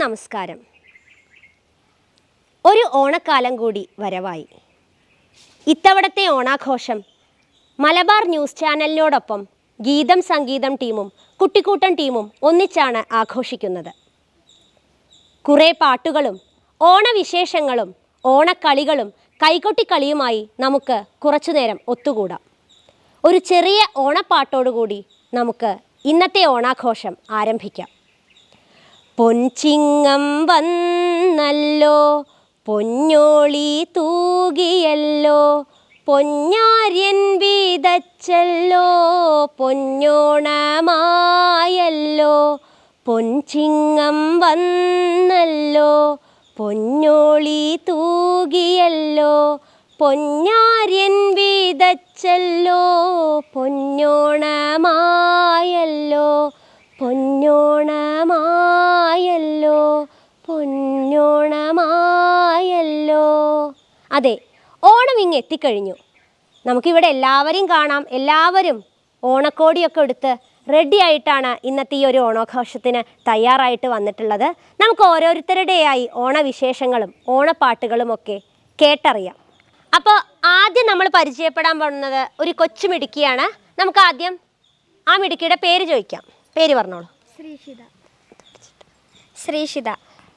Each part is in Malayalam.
എല്ലാവർക്കും നമസ്കാരം. ഒരു ഓണക്കാലം കൂടി വരവായി. ഇത്തവണത്തെ ഓണാഘോഷം മലബാർ ന്യൂസ് ചാനലിനോടൊപ്പം ഗീതം സംഗീതം ടീമും കുട്ടിക്കൂട്ടൻ ടീമും ഒന്നിച്ചാണ് ആഘോഷിക്കുന്നത്. കുറേ പാട്ടുകളും ഓണവിശേഷങ്ങളും ഓണക്കളികളും കൈകൊട്ടിക്കളിയുമായി നമുക്ക് കുറച്ചുനേരം ഒത്തുകൂടാം. ഒരു ചെറിയ ഓണപ്പാട്ടോടുകൂടി നമുക്ക് ഇന്നത്തെ ഓണാഘോഷം ആരംഭിക്കാം. പൊൻചിങ്ങം വന്നല്ലോ, പൊന്നോളി തൂകിയല്ലോ, പൊന്നാര്യൻ വീതച്ചല്ലോ, പൊന്നോണമായല്ലോ. പൊൻചിങ്ങം വന്നല്ലോ, പൊന്നോളി തൂകിയല്ലോ, പൊന്നാര്യൻ വീതച്ചല്ലോ, പൊന്നോണമായല്ലോ, പൊന്നോണമായല്ലോ, പൊന്നോണമായല്ലോ. അതെ, ഓണം ഇങ്ങ് എത്തിക്കഴിഞ്ഞു. നമുക്കിവിടെ എല്ലാവരെയും കാണാം. എല്ലാവരും ഓണക്കോടിയൊക്കെ എടുത്ത് റെഡി ആയിട്ടാണ് ഇന്നത്തെ ഈ ഒരു ഓണാഘോഷത്തിന് തയ്യാറായിട്ട് വന്നിട്ടുള്ളത്. നമുക്ക് ഓരോരുത്തരുടെയായി ഓണവിശേഷങ്ങളും ഓണപ്പാട്ടുകളും ഒക്കെ കേട്ടറിയാം. അപ്പോൾ ആദ്യം നമ്മൾ പരിചയപ്പെടാൻ പോകുന്നത് ഒരു കൊച്ചു മിടുക്കിയാണ്. നമുക്ക് ആദ്യം ആ മിടുക്കിയുടെ പേര് ചോദിക്കാം. പേര് പറഞ്ഞോളൂ.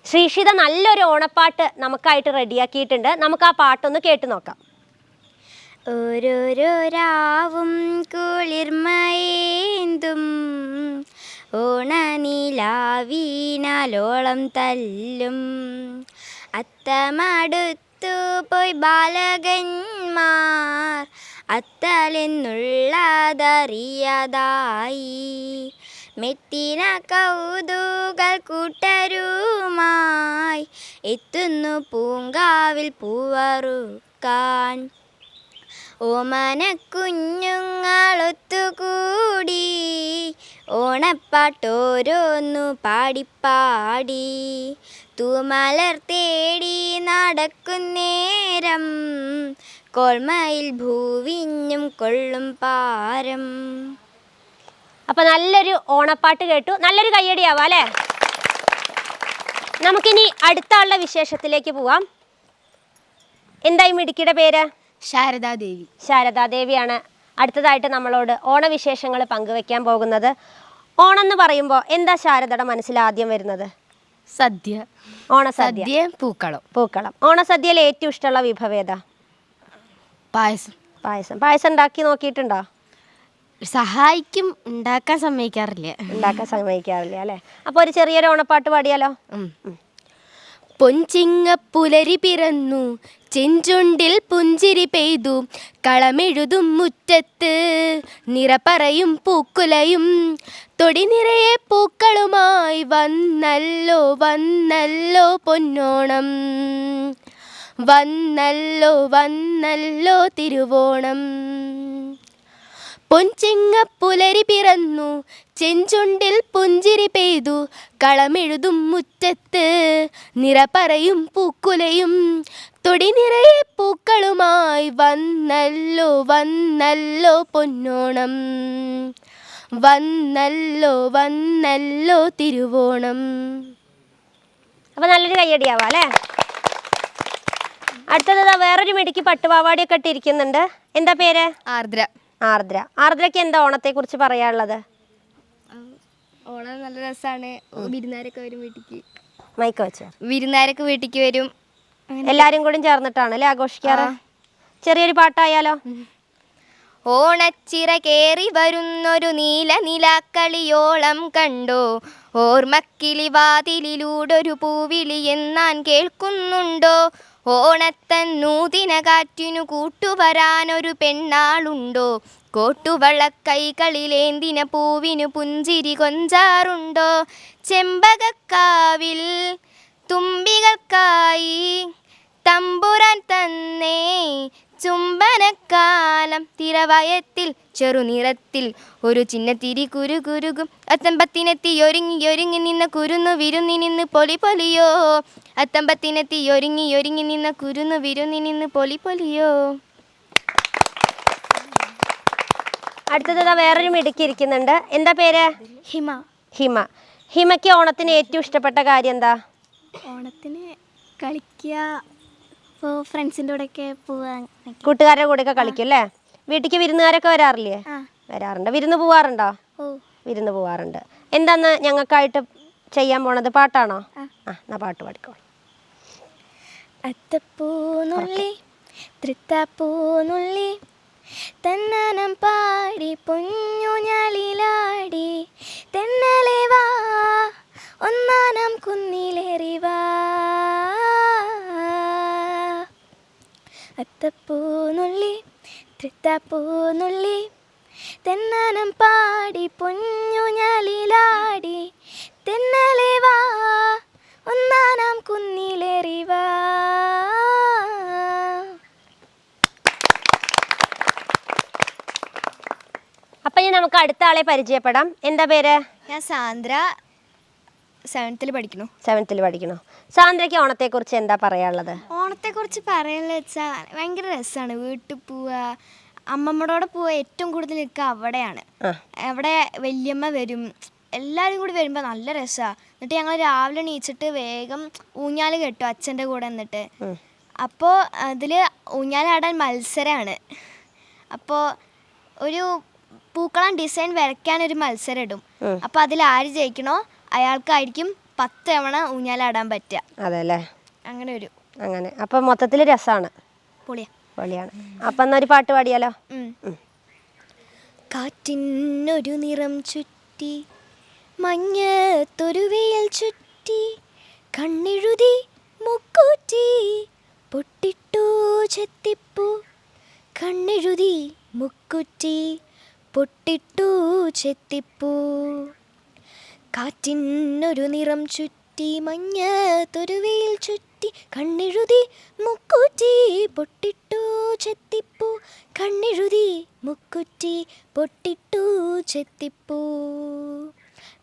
ശ്രീഷിത നല്ലൊരു ഓണപ്പാട്ട് നമുക്കായിട്ട് റെഡിയാക്കിയിട്ടുണ്ട്. നമുക്ക് ആ പാട്ടൊന്ന് കേട്ട് നോക്കാം. ഓരോരോ രാവും കുളിർമയേന്തും ഓണനിലാവീനാലോളം തല്ലും അത്തമടുത്തു പോയി ബാലകന്മാർ അത്തലെന്നുള്ളതറിയാതായി മെത്തിന കൗതുകൾ കൂട്ടരുമായി എത്തുന്നു പൂങ്കാവിൽ പൂവറുക്കാൻ. ഓമന കുഞ്ഞുങ്ങളൊത്തുകൂടി ഓണപ്പാട്ടോരോന്നു പാടിപ്പാടി തൂമലർ തേടി നടക്കുന്നേരം കോൾമയിൽ ഭൂവിഞ്ഞും കൊള്ളും പാരം. അപ്പം നല്ലൊരു ഓണപ്പാട്ട് കേട്ടു. നല്ലൊരു കയ്യടിയാവാം അല്ലേ? നമുക്കിനി അടുത്ത ആളുടെ വിശേഷത്തിലേക്ക് പോവാം. എന്തായി മിടുക്കിയുടെ പേര്? ശാരദാദേവി. ശാരദാദേവിയാണ് അടുത്തതായിട്ട് നമ്മളോട് ഓണവിശേഷങ്ങൾ പങ്കുവെക്കാൻ പോകുന്നത്. ഓണം എന്ന് പറയുമ്പോൾ എന്താ ശാരദയുടെ മനസ്സിൽ ആദ്യം വരുന്നത്? സദ്യ. ഓണസദ്യ, പൂക്കളം. ഓണസദ്യയിൽ ഏറ്റവും ഇഷ്ടമുള്ള വിഭവം ഏതാ? പായസം ഉണ്ടാക്കി നോക്കിയിട്ടുണ്ടോ? സഹായിക്കും, ഉണ്ടാക്കാൻ സമ്മതിക്കാറില്ല അല്ലേ? അപ്പോൾ ഒരു ചെറിയൊരു ഓണപ്പാട്ട് പാടിയാലോ? പൊൻചിങ്ങപ്പുലരി പിറന്നു, ചെഞ്ചുണ്ടിൽ പുഞ്ചിരി പെയ്തു, കളമെഴുതും മുറ്റത്ത് നിറപറയും പൂക്കുലയും, തൊടി നിറയെ പൂക്കളുമായി വന്നല്ലോ വന്നല്ലോ പൊന്നോണം, വന്നല്ലോ വന്നല്ലോ തിരുവോണം. പൊൻചിങ്ങപ്പുലരി പിറന്നു, ചെഞ്ചുണ്ടിൽ പുഞ്ചിരി പെയ്തു, കളമെഴുതും മുറ്റത്ത് നിറപറയും പൂക്കുലയും, തൊടി നിറയെ പൂക്കളുമായി വന്നല്ലോ വന്നല്ലോ പൊന്നോണം, വന്നല്ലോ വന്നല്ലോ തിരുവോണം. അപ്പോൾ നല്ലൊരു കയ്യടിയാവാം അല്ലേ? അടുത്തത് വേറൊരു മിടുക്കി പട്ടുപാവാടിയൊക്കെ ഇട്ടിരിക്കുന്നുണ്ട്. എന്താ പേര്? ആർദ്രയ്ക്ക് എന്താ ഓണത്തെക്കുറിച്ച് പറയാനുള്ളത്? ഓണം നല്ല രസമാണ്. വിരുന്നുകാരൊക്കെ വരും വീട്ടിക്ക്. മൈക്ക് വെച്ചോ. വിരുന്നുകാരൊക്കെ വീട്ടിക്ക് വരും. എല്ലാരും കൂടി ചേർന്നിട്ടാണ് അല്ലേ ആഘോഷിക്കാറ്? ചെറിയൊരു പാട്ടായാലോ? ഓണച്ചിറ കേറി വരുന്നൊരു നീല നിലാക്കളിയോളം കണ്ടോ, ഓർമ്മക്കിളി വാതിലിലൂടൊരു പൂവിളി എന്നാൻ കേൾക്കുന്നുണ്ടോ, ഓണത്തൻ നൂതിന കാറ്റിനു കൂട്ടുവരാനൊരു പെണ്ണാളുണ്ടോ, കോട്ടുവളക്കൈകളിലേന്തിന പൂവിനു പുഞ്ചിരി കൊഞ്ചാറുണ്ടോ, ചെമ്പകക്കാവിൽ തുമ്പികൾക്കായി തമ്പുരാൻ തന്നേ ചുംബനക്കാലം, തിരവയത്തിൽ ചെറുനിറത്തിൽ ഒരു ചിന്നത്തിരി കുരുകുരുകും, അത്തമ്പത്തിനെത്തി ഒരുങ്ങി ഒരുങ്ങി നിന്ന കുരുന്നു വിരുന്നി നിന്ന് പൊലി പൊലിയോ, അത്തമ്പത്തിനെത്തി ഒരുങ്ങി ഒരുങ്ങി നിന്ന കുരുന്നു വിരുന്നി നിന്ന് പൊലി പൊലിയോ. അടുത്തത് വേറൊരു മിടുക്കി ഇരിക്കുന്നുണ്ട്. എന്താ പേര്? ഹിമ. ഹിമയ്ക്ക് ഓണത്തിന് ഏറ്റവും ഇഷ്ടപ്പെട്ട കാര്യം എന്താ? ഓണത്തിന് കളിക്കുക, ഇപ്പോൾ ഫ്രണ്ട്സിൻ്റെ കൂടെയൊക്കെ പോവാ. കൂട്ടുകാരുടെ കൂടെയൊക്കെ കളിക്കും അല്ലേ? വീട്ടിലേക്ക് വിരുന്നുകാരൊക്കെ വരാറില്ലേ? വരാറുണ്ട്. വിരുന്ന് പോവാറുണ്ടോ? വിരുന്ന് പോവാറുണ്ട്. എന്താന്ന് ഞങ്ങൾക്കായിട്ട് ചെയ്യാൻ പോണത്? പാട്ടാണോ? എന്നാ പാട്ട് പാടിക്കോളൂ. അത്തപ്പൂനുള്ളി തൃത്താപ്പൂനുള്ളി തന്നാനം പാടി പൊഞ്ഞുഞ്ഞാലിലാടി തെന്നലെ വാ ഒന്നാനം കുന്നിലേറി വാ. അത്തപ്പൂനുള്ളി തൃത്താപ്പൂനുള്ളി തെന്നാനം പാടി പൊഞ്ഞുഞ്ഞാലിലാടി തെന്നലെ വാ ഒന്നാനാം കുന്നിലേറി വാ. അപ്പം ഇനി നമുക്ക് അടുത്ത ആളെ പരിചയപ്പെടാം. എന്താ പേര്? ഞാൻ സാന്ദ്ര, 7th പഠിക്കുന്നു. 7th പഠിക്കണോ? സാന്ദ്രയ്ക്ക് ഓണത്തെക്കുറിച്ച് എന്താ പറയാനുള്ളത്? ഓണത്തെക്കുറിച്ച് പറയാനുള്ള വെച്ചാൽ ഭയങ്കര രസമാണ്. വീട്ടിൽ പോവുക, അമ്മമ്മയോടെ പോവുക, ഏറ്റവും കൂടുതൽ നിൽക്കുക അവിടെയാണ്. അവിടെ വല്യമ്മ വരും, എല്ലാവരും കൂടി വരുമ്പോൾ നല്ല രസമാണ്. എന്നിട്ട് ഞങ്ങൾ രാവിലെ എണീച്ചിട്ട് വേഗം ഊഞ്ഞാൽ കെട്ടും അച്ഛൻ്റെ കൂടെ എന്നിട്ട്. അപ്പോൾ അതിൽ ഊഞ്ഞാലാടാൻ മത്സരമാണ്. അപ്പോൾ ഒരു പൂക്കളം ഡിസൈൻ വരയ്ക്കാനൊരു മത്സരം ഇടും. അപ്പോൾ അതിൽ ആര് ജയിക്കണോ അയാൾക്കായിരിക്കും 10 തവണ ഊഞ്ഞാലാടാൻ പറ്റുക. അതെല്ലേ? അങ്ങനെ അപ്പം മൊത്തത്തിൽ രസമാണ്, പൊളിയാണ്. അപ്പം എന്നൊരു പാട്ട് പാടിയാലോ? കാറ്റിനൊരു നിറം ചുറ്റി മഞ്ഞത്തൊരു വെയിൽ ചുറ്റി കണ്ണെഴുതി മുക്കൂറ്റി പൊട്ടിട്ടു ചെത്തിപ്പൂ കണ്ണെഴുതി മുക്കുറ്റി പൊട്ടിട്ടു ചെത്തിപ്പൂ. കാറ്റിനൊരു നിറം ചുറ്റി മഞ്ഞത്തൊരു വെയിൽ ചുറ്റി കണ്ണെഴുതി മുക്കൂറ്റി പൊട്ടിട്ടു ചെത്തിപ്പൂ കണ്ണെഴുതി മുക്കുറ്റി പൊട്ടിട്ടു ചെത്തിപ്പൂ.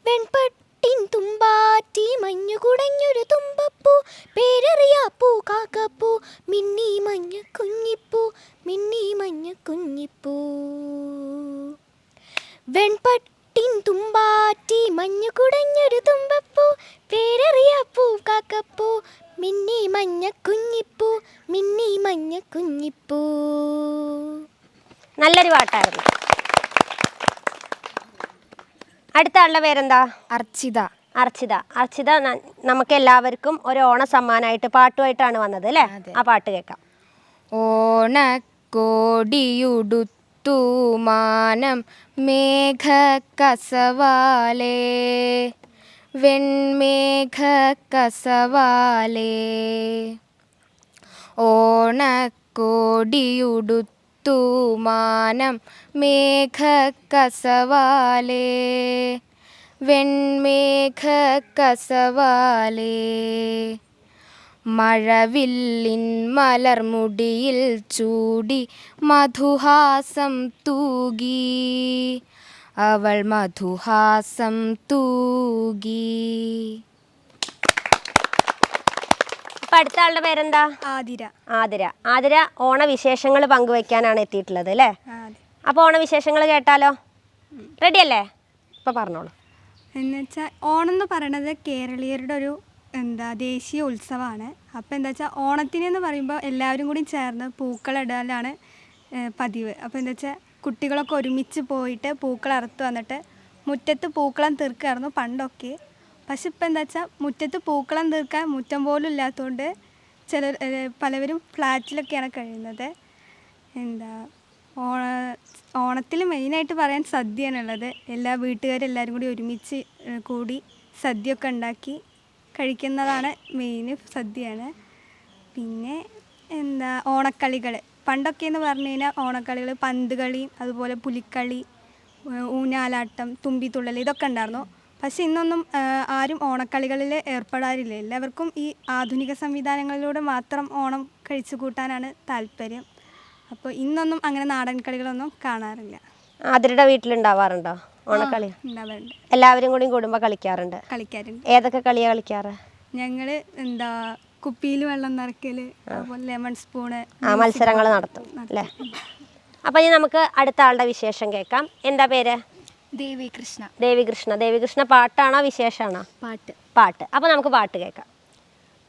വെൺപട്ടിൻ തുമ്പാറ്റി മഞ്ഞു കുടഞ്ഞൊരു തുമ്പപ്പൂ പേരറിയാപ്പൂ കാക്കപ്പൂ മിന്നി മഞ്ഞ കുഞ്ഞിപ്പൂ മിന്നി മഞ്ഞ കുഞ്ഞിപ്പൂ. വെൺപട്ടിൻ തുമ്പാറ്റി മഞ്ഞു കുടഞ്ഞൊരു തുമ്പപ്പൂ പേരറിയാപ്പൂ കാക്കപ്പൂ മിന്നി മഞ്ഞ കുഞ്ഞിപ്പൂ മിന്നി മഞ്ഞ കുഞ്ഞിപ്പൂ. നല്ലൊരു പാട്ടായിരുന്നു. അടുത്ത ആളുടെ പേരെന്താ? അർച്ചിത. നമുക്ക് എല്ലാവർക്കും ഒരു ഓണ സമ്മാനമായിട്ട് പാട്ടുമായിട്ടാണ് വന്നത് അല്ലേ? ആ പാട്ട് കേൾക്കാം. ഓണക്കോടിയുടുത്തു മാനം മേഘ കസവാലേ വെൺമേഘ കസവാലേ. ഓണക്കോടിയുടുത്തു മാനം മേഘ കസവാലേ വെൺമേഘ കസവാലേ. മഴവില്ലിൻ മലർമുടിയിൽ ചൂടി മധുഹാസം തൂകി അവൾ മധുഹാസം തൂകി. അടുത്ത ആളുടെ പേരെന്താ? ആതിര. ഓണവിശേഷങ്ങൾ പങ്കുവെക്കാനാണ് എത്തിയിട്ടുള്ളത് അല്ലേ? അപ്പോൾ ഓണവിശേഷങ്ങൾ കേട്ടാലോ? റെഡിയല്ലേ? ഇപ്പം പറഞ്ഞോളൂ. എന്നുവെച്ചാൽ ഓണം എന്ന് പറയണത് കേരളീയരുടെ ഒരു ദേശീയ ഉത്സവമാണ്. അപ്പോൾ എന്താ വെച്ചാൽ ഓണത്തിനെന്ന് പറയുമ്പോൾ എല്ലാവരും കൂടി ചേർന്ന് പൂക്കളിടലാണ് പതിവ്. അപ്പോൾ എന്താ വെച്ചാൽ കുട്ടികളൊക്കെ ഒരുമിച്ച് പോയിട്ട് പൂക്കൾ അറുത്ത് വന്നിട്ട് മുറ്റത്ത് പൂക്കളം തീർക്കായിരുന്നു പണ്ടൊക്കെ. പക്ഷെ ഇപ്പം എന്താ വെച്ചാൽ മുറ്റത്ത് പൂക്കളം തീർക്കാൻ മുറ്റം പോലും ഇല്ലാത്തതുകൊണ്ട് പലവരും ഫ്ലാറ്റിലൊക്കെയാണ് കഴിയുന്നത്. ഓണത്തിൽ മെയിനായിട്ട് പറയാൻ സദ്യയാണുള്ളത്. എല്ലാ വീട്ടുകാരെല്ലാവരും കൂടി ഒരുമിച്ച് കൂടി സദ്യയൊക്കെ ഉണ്ടാക്കി കഴിക്കുന്നതാണ് മെയിൻ, സദ്യയാണ്. പിന്നെ ഓണക്കളികൾ പണ്ടൊക്കെ എന്ന് പറഞ്ഞു കഴിഞ്ഞാൽ ഓണക്കളികൾ പന്ത് കളി, അതുപോലെ പുലിക്കളി, ഊഞ്ഞാലാട്ടം, തുമ്പിത്തുള്ളൽ ഇതൊക്കെ ഉണ്ടായിരുന്നു. പക്ഷെ ഇന്നൊന്നും ആരും ഓണക്കളികളിൽ ഏർപ്പെടാറില്ല. എല്ലാവർക്കും ഈ ആധുനിക സംവിധാനങ്ങളിലൂടെ മാത്രം ഓണം കഴിച്ചു കൂട്ടാനാണ് താല്പര്യം. അപ്പോൾ ഇന്നൊന്നും അങ്ങനെ നാടൻ കളികളൊന്നും കാണാറില്ല. ആതിരയുടെ വീട്ടിലുണ്ടാവാറുണ്ടോ ഓണക്കളി? ഉണ്ടാവാറുണ്ട്. എല്ലാവരും കൂടി കൂടുമ്പോൾ കളിക്കാറുണ്ട്. ഏതൊക്കെ കളിയാണ് കളിക്കാറ്? ഞങ്ങൾ കുപ്പിയിൽ വെള്ളം നിറയ്ക്കൽ, അതുപോലെ ലെമൺ സ്പൂണ് മത്സരങ്ങൾ നടത്തും അല്ലേ? അപ്പം ഇനി നമുക്ക് അടുത്ത ആളുടെ വിശേഷം കേൾക്കാം. എന്താ പേര്? ദേവികൃഷ്ണ. ദേവികൃഷ്ണ പാട്ടാണോ വിശേഷമാണോ? പാട്ട്. അപ്പോൾ നമുക്ക് പാട്ട് കേൾക്കാം.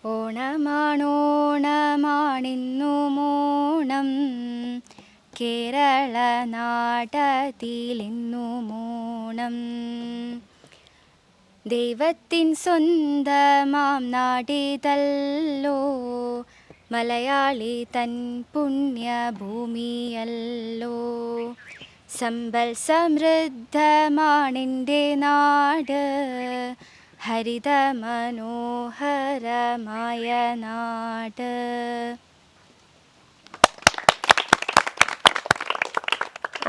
ഓണമാണോണമാണെന്നുമോണം കേരള നാടതിലെന്നുമോണം ദൈവത്തിൻ സ്വന്തമാം നാടിതല്ലോ മലയാളി തൻ പുണ്യഭൂമിയല്ലോ സമ്പൽ സമൃദ്ധമാണെൻ്റെ നാട് ഹരിത മനോഹരമായ നാട്.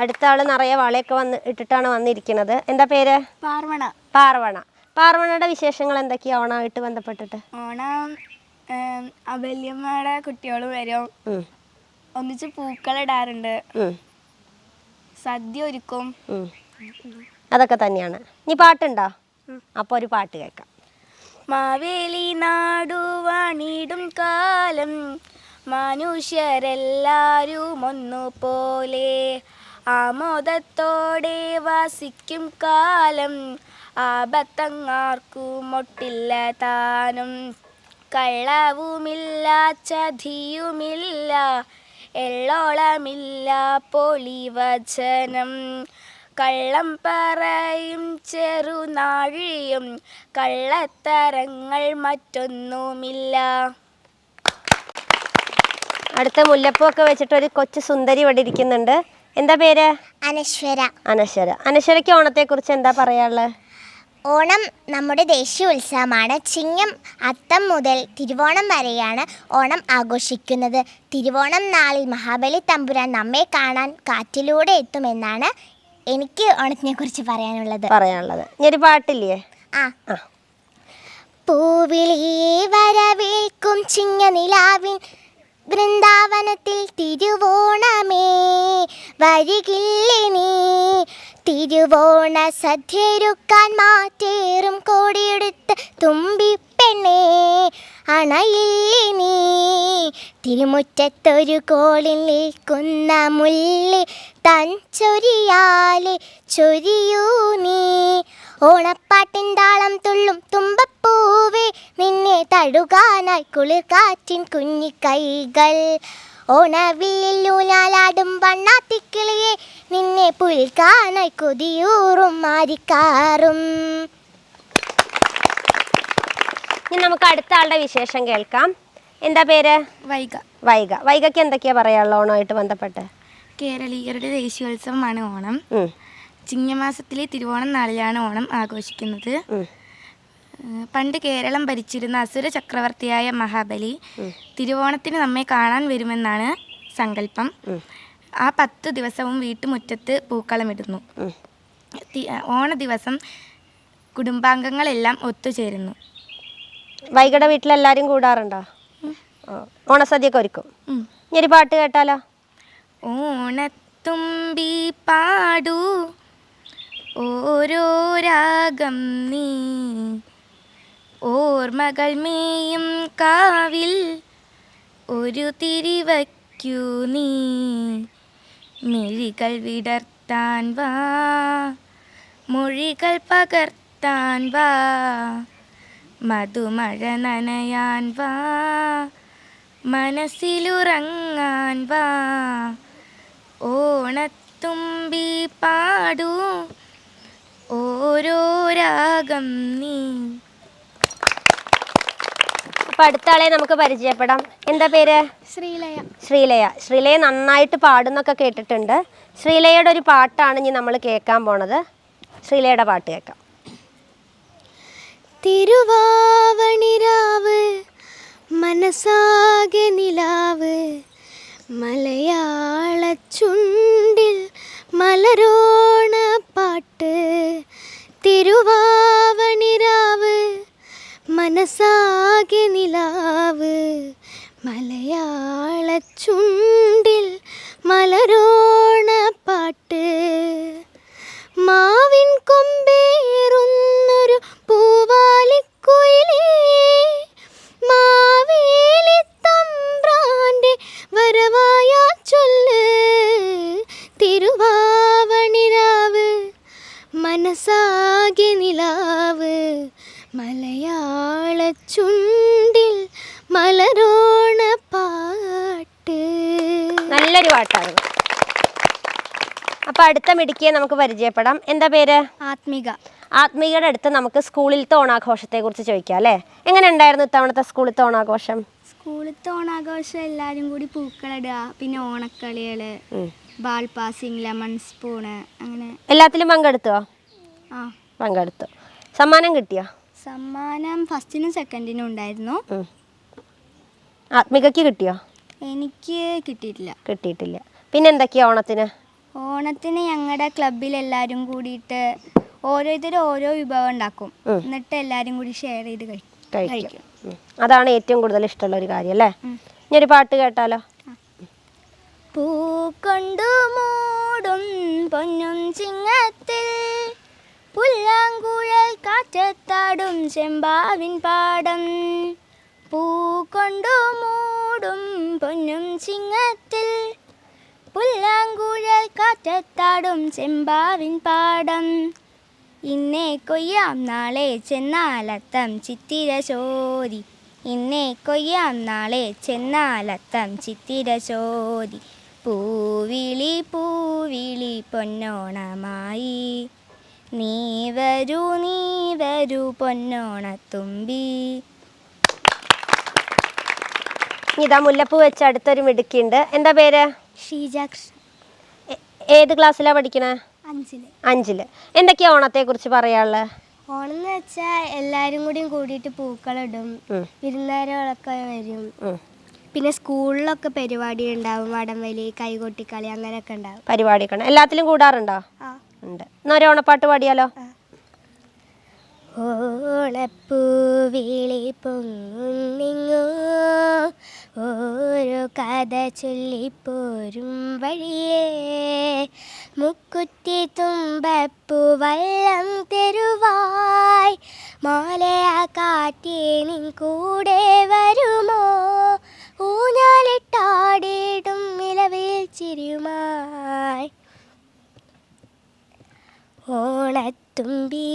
അടുത്ത ആള് നിറയെ വളയൊക്കെ ഇട്ടിട്ടാണ് വന്നിരിക്കുന്നത്. എന്താ പേര്? പാർവണ. പാർവണ. പാർവണയുടെ വിശേഷങ്ങൾ എന്തൊക്കെയാ ഓണമായിട്ട് ബന്ധപ്പെട്ടിട്ട്? ഓണം വല്യമ്മയുടെ കുട്ടികൾ വരും, ഒന്നിച്ച് പൂക്കളിടാറുണ്ട്, സദ്യ ഒരുക്കും, അതൊക്കെ തന്നെയാണ്. ഇനി പാട്ടുണ്ടോ? അപ്പോൾ ഒരു പാട്ട് കേൾക്കാം. മാവേലി നാടുവാണിടും കാലം മനുഷ്യരെല്ലാരും ഒന്നുപോലെ ആമോദത്തോടെ വസിക്കും കാലം ആപത്തങ്ങാർക്കും ഒട്ടില്ല താനും കള്ളവുമില്ല ചതിയുമില്ല എള്ളോളമില്ല പൊളിവചനം കള്ളം പറയും ചെറുനാഴിയും കള്ളത്തരങ്ങൾ മറ്റൊന്നുമില്ല. അടുത്ത മുല്ലപ്പൂ ഒക്കെ വെച്ചിട്ട് ഒരു കൊച്ചു സുന്ദരി ഇവിടെ ഇരിക്കുന്നുണ്ട്. എന്താ പേര്? അനശ്വര. അനശ്വര. അനശ്വരയ്ക്ക് ഓണത്തെക്കുറിച്ച് എന്താ പറയാനുള്ളത്? ഓണം നമ്മുടെ ദേശീയ ഉത്സവമാണ്. ചിങ്ങം അത്തം മുതൽ തിരുവോണം വരെയാണ് ഓണം ആഘോഷിക്കുന്നത്. തിരുവോണം നാളിൽ മഹാബലി തമ്പുരാൻ നമ്മെ കാണാൻ കാറ്റിലൂടെ എത്തുമെന്നാണ് എനിക്ക് ഓണത്തിനെ കുറിച്ച് പറയാനുള്ളത്. ഇനി ഒരു പാട്ടില്ലേ? പൂവിളിയെ വരവേൽക്കും ചിങ്ങനിലാവിൻ വൃന്ദാവനത്തിൽ തിരുവോണമേ വരികില്ലേ നീ തിരുവോണ സദ്യരുക്കാൻ മാറ്റേറും കോടിയെടുത്ത് തുമ്പിപ്പെണ്ണേ അണയില്ലേ നീ തിരുമുറ്റത്തൊരു കോളിൽ നിൽക്കുന്ന മുല്ലി തൻ ചൊരിയാലെ ചൊരിയൂ നീ ഓണപ്പാട്ടിൻ താളം തുള്ളും തുമ്പപ്പൂവേ നിന്നെ തഴുകാനായി കുളിർക്കാറ്റിൻ കുഞ്ഞിക്കൈകൾ ഓണവില്ലൂലാലാടും വണ്ണാത്തിക്കിളിയെ നിന്നെ പുൽക്കാനായി കൊതിയൂറും മാരിക്കാറും. ഇനി നമുക്ക് അടുത്ത ആളുടെ വിശേഷം കേൾക്കാം. എന്താ പേര്? വൈഗ. വൈഗയ്ക്ക് എന്തൊക്കെയാ പറയാനുള്ളത് ഓണമായിട്ട് ബന്ധപ്പെട്ട്? കേരളീയരുടെ ദേശീയോത്സവമാണ് ഓണം. ചിങ്ങമാസത്തിലെ തിരുവോണം നാളിലാണ് ഓണം ആഘോഷിക്കുന്നത്. പണ്ട് കേരളം ഭരിച്ചിരുന്ന അസുര ചക്രവർത്തിയായ മഹാബലി തിരുവോണത്തിന് നമ്മെ കാണാൻ വരുമെന്നാണ് സങ്കല്പം. ആ 10 ദിവസവും വീട്ടുമുറ്റത്ത് പൂക്കളമിടുന്നു. ഓണ ദിവസം കുടുംബാംഗങ്ങളെല്ലാം ഒത്തുചേരുന്നു. വൈകിയുടെ വീട്ടിലെല്ലാവരും കൂടാറുണ്ടോ? ഓണസദ്യയൊക്കെ ഒരുക്കും. ഇനി ഒരു പാട്ട് കേട്ടാലോ? ഓണത്തുമ്പി പാടൂ ഓരോ രാഗം നീ ഓർമ്മകൾ മേയും കാവിൽ ഒരു തിരിവയ്ക്കൂ നീ മിഴികൾ വിടർത്താൻ വാ മൊഴികൾ പകർത്താൻ വാ മധുമഴ നനയാൻ വാ മനസ്സിലുറങ്ങാൻ വാ ഓണത്തുമ്പി പാടൂ ഓരോ രാഗം നീ. അപ്പോൾ അടുത്ത ആളെ നമുക്ക് പരിചയപ്പെടാം. എന്താ പേര്? ശ്രീലയ നന്നായിട്ട് പാടുന്നൊക്കെ കേട്ടിട്ടുണ്ട്. ശ്രീലയുടെ ഒരു പാട്ടാണ് ഇനി നമ്മൾ കേൾക്കാൻ പോണത്. ശ്രീലയുടെ പാട്ട് കേൾക്കാം. തിരുവാവണിരാവ് മനസാകെ നിലാവ് മലയാള ചുണ്ടിൽ മലരോണ പാട്ട് തിരുവാവണിരാവ് മനസാകെ നിലാവ് മലയാള ചുണ്ടിൽ മലരോണ പാട്ട് മാവിൻ കൊമ്പേറുന്നൊരു പൂവാലിക്കുയിലേ മാവേലി തമ്പ്രാന്റെ വരവായ ചൊല്ല് തിരുവാവണിരാവ് മനസാകെ നിലാവ് മലയാള ചുണ്ടിൽ മലരോണ പാട്ട്. നല്ലൊരു പാട്ടാണ്. അപ്പോൾ അടുത്ത മിടുക്കിയെ നമുക്ക് പരിചയപ്പെടാം. എന്താ പേര്? ആത്മിക. ആത്മികയുടെ അടുത്ത് നമുക്ക് സ്കൂളിലത്തെ ഓണാഘോഷത്തെക്കുറിച്ച് ചോദിക്കാം അല്ലേ. എങ്ങനെ ഉണ്ടായിരുന്നു ഇത്തവണത്തെ സ്കൂളിലത്തെ ഓണാഘോഷം? സ്കൂളിലത്തെ ഓണാഘോഷം എല്ലാവരും കൂടി പൂക്കളിടുക, പിന്നെ ഓണക്കളികൾ, ബാൾ പാസിങ്, ലെമൺ സ്പൂണ്, അങ്ങനെ എല്ലാത്തിലും പങ്കെടുത്തോ? ആ പങ്കെടുത്തു. സമ്മാനം കിട്ടിയോ? സമ്മാനം ഫസ്റ്റിനും സെക്കൻഡിനും ഉണ്ടായിരുന്നു. ആത്മികയ്ക്ക് കിട്ടിയോ? എനിക്ക് കിട്ടിയിട്ടില്ല. കിട്ടിയിട്ടില്ല. പിന്നെ എന്തൊക്കെയാ ഓണത്തിന്? ഓണത്തിന് ഞങ്ങളുടെ ക്ലബിൽ എല്ലാവരും കൂടിയിട്ട് ഓരോരുത്തരും ഓരോ വിഭവം ഉണ്ടാക്കും. എന്നിട്ട് എല്ലാവരും കൂടി ഷെയർ ചെയ്ത് കഴിക്കും. അതാണ് ഏറ്റവും കൂടുതൽ ഇഷ്ടമുള്ള ഒരു കാര്യം അല്ലേ. ഇനി ഒരു പാട്ട് കേട്ടാലോ? പൂക്കൊണ്ടു മൂടും പൊന്നും ചിങ്ങത്തിൽ പുല്ലാങ്കുഴൽ കാറ്റത്താടും ചെമ്പാവിൻ പാടം. പൂക്കൊണ്ടു മൂടും പൊന്നും ചിങ്ങത്തിൽ പുല്ലാങ്കുഴൽ കാറ്റത്താടും ചെമ്പാവിൻ പാടം. ഇന്നേ കൊയ്യാം നാളെ ചെന്നാലത്തം ചിത്തിര ചോതി. ഇന്നേ കൊയ്യാം നാളെ ചെന്നാലത്തം ചിത്തിര ചോതി. പൂവിളി പൂവിളി പൊന്നോണമായി നീ വരൂ പൊന്നോണത്തുമ്പി. ഇതാ മുല്ലപ്പൂ വെച്ച് അടുത്തൊരു മിടുക്കിയുണ്ട്. എന്താ പേര്? ഷീജാക്ഷ. ഏത് ക്ലാസ്സിലാണ് പഠിക്കണേ? 5ല്. 5ല്. എന്തൊക്കെയാ ഓണത്തെക്കുറിച്ച് പറയാനുള്ളത്? ഓണം എന്ന് വെച്ചാൽ എല്ലാവരും കൂടിയും കൂടിയിട്ട് പൂക്കളിടും, വിരുന്നുകാരുകളൊക്കെ വരും. പിന്നെ സ്കൂളിലൊക്കെ പരിപാടി ഉണ്ടാവും, വടംവലി, കൈകൊട്ടിക്കളി, അങ്ങനെയൊക്കെ ഉണ്ടാവും. പരിപാടിയൊക്കെ ഉണ്ട്. എല്ലാത്തിലും കൂടാറുണ്ടോ? ഉണ്ട്. എന്നാ ഒരു ഓണപ്പാട്ട് പാടിയാലോ? ഓണപ്പൂവിളി പൊങ്ങുന്നിങ്ങോ ഓരോ കഥ ചൊല്ലിപ്പോരും വഴിയേ മുക്കുറ്റി തുമ്പപ്പൂ വള്ളം തെരുവായി മാലയാ കാറ്റേ നിൻ കൂടെ വരുമോ ഊഞ്ഞാലിട്ടാടിയിടും നിലവിൽ ചിരിയുമായി. ഓണത്തുമ്പി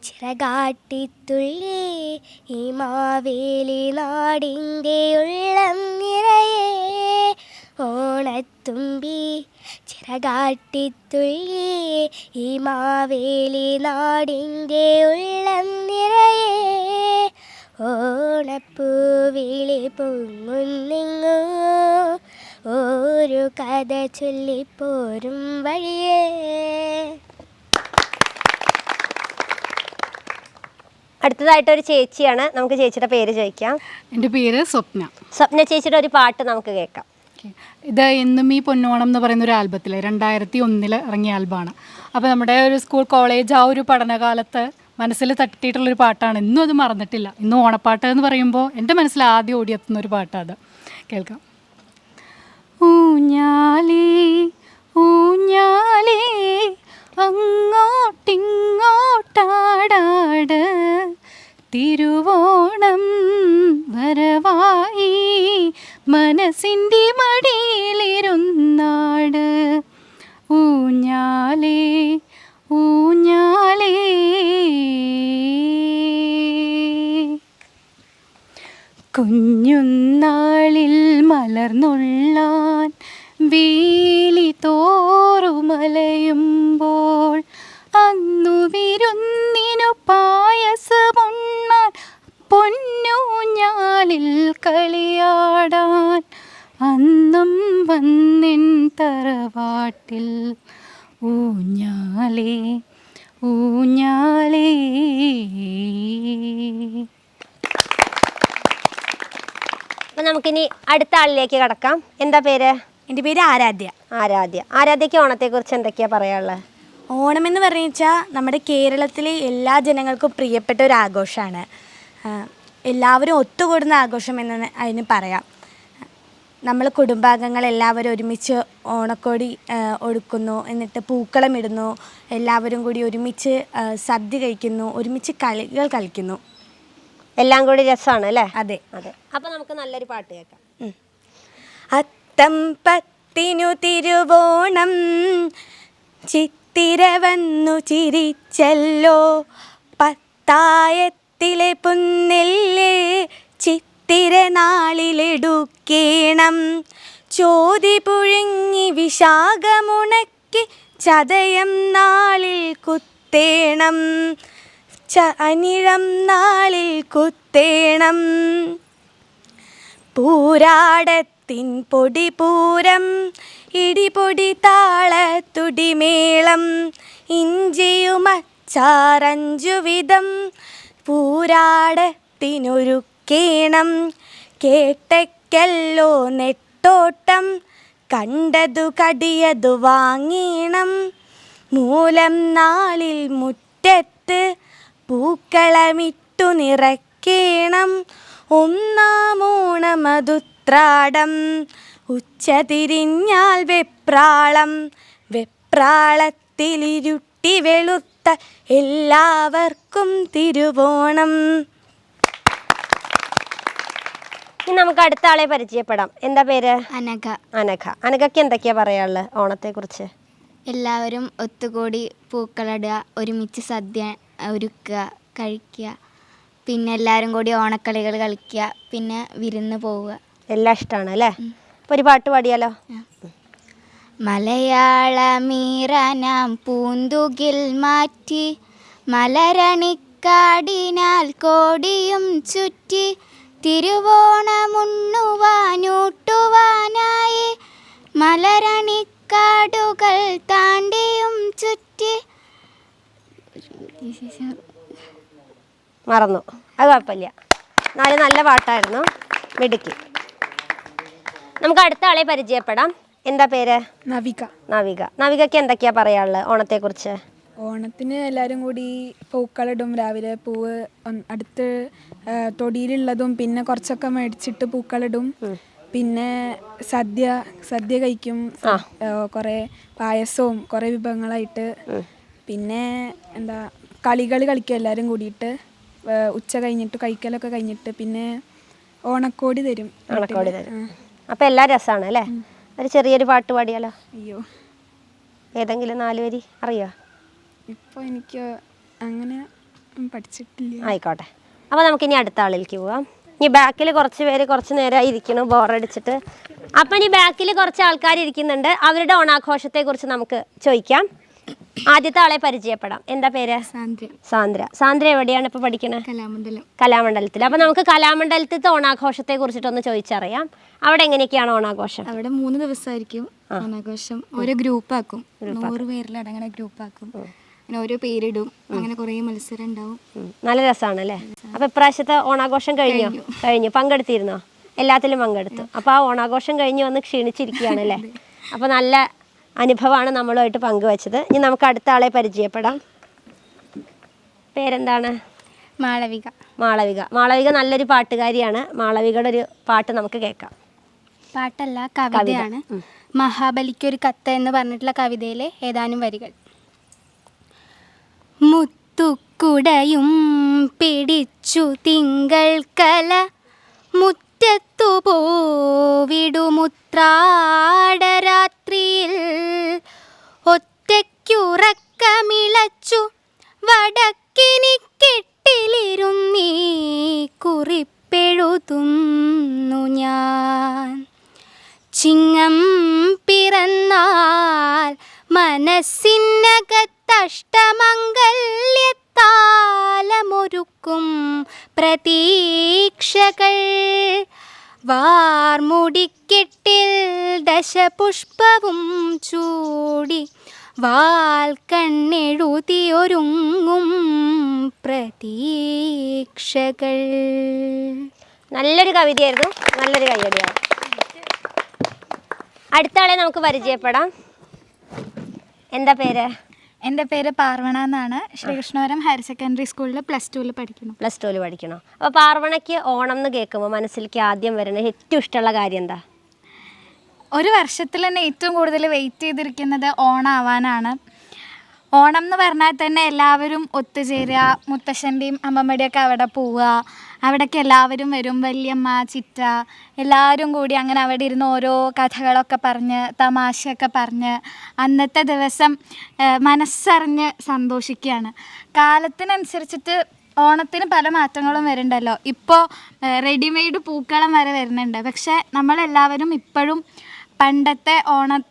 ചിറകാട്ടിത്തുള്ളി ഈ മാവേലി നാടിൻ്റെ ഉള്ളം നിറയെ. ഓണത്തുമ്പി ചിറകാട്ടിത്തുള്ളി ഈ മാവേലി നാടിൻ്റെ ഉള്ളം നിറയെ. ഓണപ്പൂവിളി പൊങ്ങുന്നിങ്ങോ ഒരു കഥ ചൊല്ലിപ്പോരും വഴിയേ. അടുത്തതായിട്ടൊരു ചേച്ചിയാണ്. നമുക്ക് ചേച്ചിയുടെ പേര് ചോദിക്കാം. എൻ്റെ പേര് സ്വപ്ന. സ്വപ്ന ചേച്ചിയുടെ ഒരു പാട്ട് നമുക്ക് കേൾക്കാം. ഇത് എന്നും ഈ പൊന്നോണം എന്ന് പറയുന്ന ഒരു ആൽബത്തിൽ 2001 ഇറങ്ങിയ ആൽബമാണ്. അപ്പോൾ നമ്മുടെ ഒരു സ്കൂൾ കോളേജ് ആ ഒരു പഠനകാലത്ത് മനസ്സിൽ തട്ടിയിട്ടുള്ളൊരു പാട്ടാണ്. ഇന്നും അത് മറന്നിട്ടില്ല. ഇന്ന് ഓണപ്പാട്ട് എന്ന് പറയുമ്പോൾ എൻ്റെ മനസ്സിൽ ആദ്യം ഓടിയെത്തുന്ന ഒരു പാട്ടാണ് അത്. കേൾക്കാം. ഊഞ്ഞാലേ ഊഞ്ഞാലേ അങ്ങോട്ടിങ്ങോട്ടാടാട് തിരുവോണം വരവായി മനസ്സിൻ്റെ മടിയിലിരുന്നാട് ഊഞ്ഞാലേ ഊഞ്ഞാലേ. കുഞ്ഞുനാളിൽ മലർന്നുള്ളാൻ വേലി തോറുമലയുമ്പോൾ അന്നു വിരുന്നിനു പായസമുണ്ണാൻ പൊന്നൂഞ്ഞാലിൽ കളിയാടാൻ അന്നും വന്നിൻ തറവാട്ടിൽ ഊഞ്ഞാലേ ഊഞ്ഞാലേ. അപ്പം നമുക്കിനി അടുത്ത ആളിലേക്ക് കടക്കാം. എന്താ പേര്? എൻ്റെ പേര് ആരാധ്യ. ആരാധ്യയ്ക്ക് ഓണത്തെക്കുറിച്ച് എന്തൊക്കെയാണ് പറയാനുള്ളത്? ഓണം എന്ന് പറഞ്ഞു വെച്ചാൽ നമ്മുടെ കേരളത്തിലെ എല്ലാ ജനങ്ങൾക്കും പ്രിയപ്പെട്ട ഒരു ആഘോഷമാണ്. എല്ലാവരും ഒത്തുകൂടുന്ന ആഘോഷം എന്ന് അതിന് പറയാം. നമ്മൾ കുടുംബാംഗങ്ങൾ എല്ലാവരും ഒരുമിച്ച് ഓണക്കോടി ഒടുക്കുന്നു, എന്നിട്ട് പൂക്കളം ഇടുന്നു, എല്ലാവരും കൂടി ഒരുമിച്ച് സദ്യ കഴിക്കുന്നു, ഒരുമിച്ച് കളികൾ കളിക്കുന്നു. എല്ലാം കൂടി രസമാണ് അല്ലേ? അതെ അതെ. അപ്പം നമുക്ക് നല്ലൊരു പാട്ട് കേൾക്കാം. അത്തം പത്തിനു തിരുവോണം ചിത്തിര വന്നു ചിരിച്ചല്ലോ പത്തായത്തിലെ പുന്നെല്ല് ചിത്തി തിരനാളിലെടുക്കേണം. ചോതി പുഴുങ്ങി വിശാഖമുണക്കി ചതയം നാളിൽ കുത്തേണം. അനിഴം നാളിൽ കുത്തേണം. പൂരാടത്തിൻ പൊടിപൂരം ഇടിപൊടി താളത്തുടിമേളം. ഇഞ്ചിയുമച്ചാറഞ്ചു വിധം പൂരാടത്തിനൊരുക്കേണം. കേട്ടയ്ക്കല്ലോ നെട്ടോട്ടം കണ്ടതു കടിയതു വാങ്ങീണം. മൂലം നാളിൽ മുറ്റത്ത് പൂക്കളമിട്ടു നിറയ്ക്കേണം. ഒന്നാമൂണമതുത്രാടം ഉച്ച തിരിഞ്ഞാൽ വെപ്രാളം. വെപ്രാളത്തിലിരുട്ടി വെളുത്ത എല്ലാവർക്കും തിരുവോണം. ഇനി നമുക്ക് അടുത്ത ആളെ പരിചയപ്പെടാം. എന്താ പേര്? അനഘ. അനഘ. അനഘയ്ക്ക് എന്തൊക്കെയാ പറയാനുള്ളത് ഓണത്തെക്കുറിച്ച്? എല്ലാവരും ഒത്തുകൂടി പൂക്കളിടുക, ഒരുമിച്ച് സദ്യ ഒരുക്കുക, കഴിക്കുക, പിന്നെ എല്ലാവരും കൂടി ഓണക്കളികൾ കളിക്കുക, പിന്നെ വിരുന്ന് പോവുക. എല്ലാം ഇഷ്ടമാണ് അല്ലേ? അപ്പോൾ ഒരു പാട്ട് പാടിയാലോ? മലയാളമീറനാം പൂന്തുകിൽ മാറ്റി മലരണിക്കാടിനാൽ കോടിയും ചുറ്റി തിരുവോണമുണ്ണുവാനൂട്ടുവാനായി മലരണിക്കാടുകൾ താണ്ടിയും ചുറ്റി. മറന്നു, അത് കുഴപ്പമില്ല. നല്ല പാട്ടായിരുന്നു, മിടുക്കി. നമുക്ക് അടുത്ത ആളെ പരിചയപ്പെടാം. എന്താ പേര്? നവിക. നവിക. നവികയ്ക്ക് എന്തൊക്കെയാ പറയാനുള്ളത് ഓണത്തെക്കുറിച്ച്? ഓണത്തിന് എല്ലാവരും കൂടി പൂക്കളിടും. രാവിലെ പൂവ് അടുത്ത് തൊടിയിലുള്ളതും പിന്നെ കുറച്ചൊക്കെ മേടിച്ചിട്ട് പൂക്കളിടും. പിന്നെ സദ്യ കഴിക്കും. കുറേ പായസവും കുറേ വിഭവങ്ങളായിട്ട്. പിന്നെ എന്താ കളികൾ കളിക്കും എല്ലാവരും കൂടിയിട്ട്. ഉച്ച കഴിഞ്ഞിട്ട് കഴിക്കലൊക്കെ കഴിഞ്ഞിട്ട് പിന്നെ ഓണക്കോടി തരും. ഓണക്കോടി തരും. അപ്പോൾ എല്ലാ രസമാണ് അല്ലേ? ഒരു ചെറിയൊരു പാട്ട് പാടിയാലോ? അയ്യോ, ഏതെങ്കിലും 4 വരി അറിയോ? ഇപ്പോൾ എനിക്ക് അങ്ങനെ പഠിച്ചിട്ടില്ല. ആയിക്കോട്ടെ. അപ്പോൾ നമുക്കിനി അടുത്ത ആളിലേക്ക് പോവാം. ഇനി ബാക്കിൽ കുറച്ച് പേര് കുറച്ച് നേരമായി ഇരിക്കണം ബോറടിച്ചിട്ട്. അപ്പം ഇനി ബാക്കിൽ കുറച്ച് ആൾക്കാർ ഇരിക്കുന്നുണ്ട്. അവരുടെ ഓണാഘോഷത്തെക്കുറിച്ച് നമുക്ക് ചോദിക്കാം. ആദ്യത്തെ ആളെ പരിചയപ്പെടാം. എന്താ പേര്? സാന്ദ്ര. സാന്ദ്ര. സാന്ദ്ര എവിടെയാണ് ഇപ്പോൾ പഠിക്കുന്നത്? കലാമണ്ഡലം. കലാമണ്ഡലത്തിൽ. അപ്പോൾ നമുക്ക് കലാമണ്ഡലത്തിലത്തെ ഓണാഘോഷത്തെ കുറിച്ചിട്ടൊന്ന് ചോദിച്ചറിയാം. അവിടെ എങ്ങനെയൊക്കെയാണ് ഓണാഘോഷം? അവിടെ 3 ദിവസമായിരിക്കും ഓണാഘോഷം. ഓരോ ഗ്രൂപ്പാക്കും, 100 പേരിലടങ്ങണ ഗ്രൂപ്പാക്കും. അങ്ങനെ ഓരോ പേരിടും. അങ്ങനെ കുറേ മത്സരം ഉണ്ടാവും. നല്ല രസമാണല്ലേ? അപ്പോൾ ഇപ്രാവശ്യത്തെ ഓണാഘോഷം കഴിഞ്ഞു പങ്കെടുത്തിരുന്നോ? എല്ലാത്തിലും പങ്കെടുത്തു. അപ്പോൾ ആ ഓണാഘോഷം കഴിഞ്ഞ് വന്ന് ക്ഷീണിച്ചിരിക്കുകയാണല്ലേ? അപ്പോൾ നല്ല അനുഭവമാണ് നമ്മളുമായിട്ട് പങ്കുവച്ചത്. ഇനി നമുക്ക് അടുത്ത ആളെ പരിചയപ്പെടാം. പേരെന്താണ്? മാളവിക. മാളവിക. മാളവിക നല്ലൊരു പാട്ടുകാരിയാണ്. മാളവികയുടെ ഒരു പാട്ട് നമുക്ക് കേൾക്കാം. പാട്ടല്ല, കവിതയാണ്. മഹാബലിക്കൊരു കത്ത് എന്ന് പറഞ്ഞിട്ടുള്ള കവിതയിലെ ഏതാനും വരികൾ. മുത്തുക്കുടയും പിടിച്ചു തിങ്കൾ കല മുറ്റത്തു പോവിടുമുത്രാടരാത്രിയിൽ ഒറ്റയ്ക്കുറക്കമിളച്ചു വടക്കിനി കെട്ടിലിരുന്നീ കുറിപ്പെഴുതുന്നു ഞാൻ. ചിങ്ങം പിറന്നാൽ മനസ്സിനകത്തഷ്ടമംഗല്യത്താലമൊരുക്കും പ്രതീക്ഷകൾ. വാർമുടിക്കെട്ടിൽ ദശപുഷ്പവും ചൂടി വാൽ കണ്ണെഴുതിയൊരുങ്ങും പ്രതീക്ഷകൾ. നല്ലൊരു കവിതയായിരുന്നു. നല്ലൊരു കയ്യടിയാണ്. അടുത്ത ആളെ നമുക്ക് പരിചയപ്പെടാം. എന്താ പേര്? എൻ്റെ പേര് പാർവണ എന്നാണ്. ശ്രീകൃഷ്ണപുരം ഹയർ സെക്കൻഡറി സ്കൂളിൽ +2 പഠിക്കുന്നു. +2 പഠിക്കണോ? അപ്പോൾ പാർവണയ്ക്ക് ഓണം എന്ന് കേൾക്കുമ്പോൾ മനസ്സിലേക്ക് ആദ്യം വരുന്നത് ഏറ്റവും ഇഷ്ടമുള്ള കാര്യം എന്താ? ഒരു വർഷത്തിൽ തന്നെ ഏറ്റവും കൂടുതൽ വെയിറ്റ് ചെയ്തിരിക്കുന്നത് ഓണാവാനാണ്. ഓണം എന്ന് പറഞ്ഞാൽ തന്നെ എല്ലാവരും ഒത്തുചേരുക, മുത്തശ്ശൻ്റെയും അമ്മമ്മയുടെയൊക്കെ അവിടെ പോവുക. അവിടേക്ക് എല്ലാവരും വരും. വല്യമ്മ, ചിറ്റ, എല്ലാവരും കൂടി അങ്ങനെ അവിടെ ഇരുന്ന് ഓരോ കഥകളൊക്കെ പറഞ്ഞ് തമാശയൊക്കെ പറഞ്ഞ് അന്നത്തെ ദിവസം മനസ്സറിഞ്ഞ് സന്തോഷിക്കുകയാണ്. കാലത്തിനനുസരിച്ചിട്ട് ഓണത്തിന് പല മാറ്റങ്ങളും വരുന്നുണ്ടല്ലോ. ഇപ്പോൾ റെഡിമെയ്ഡ് പൂക്കളം വരെ വരുന്നുണ്ട്. പക്ഷേ നമ്മളെല്ലാവരും ഇപ്പോഴും പണ്ടത്തെ ഓണം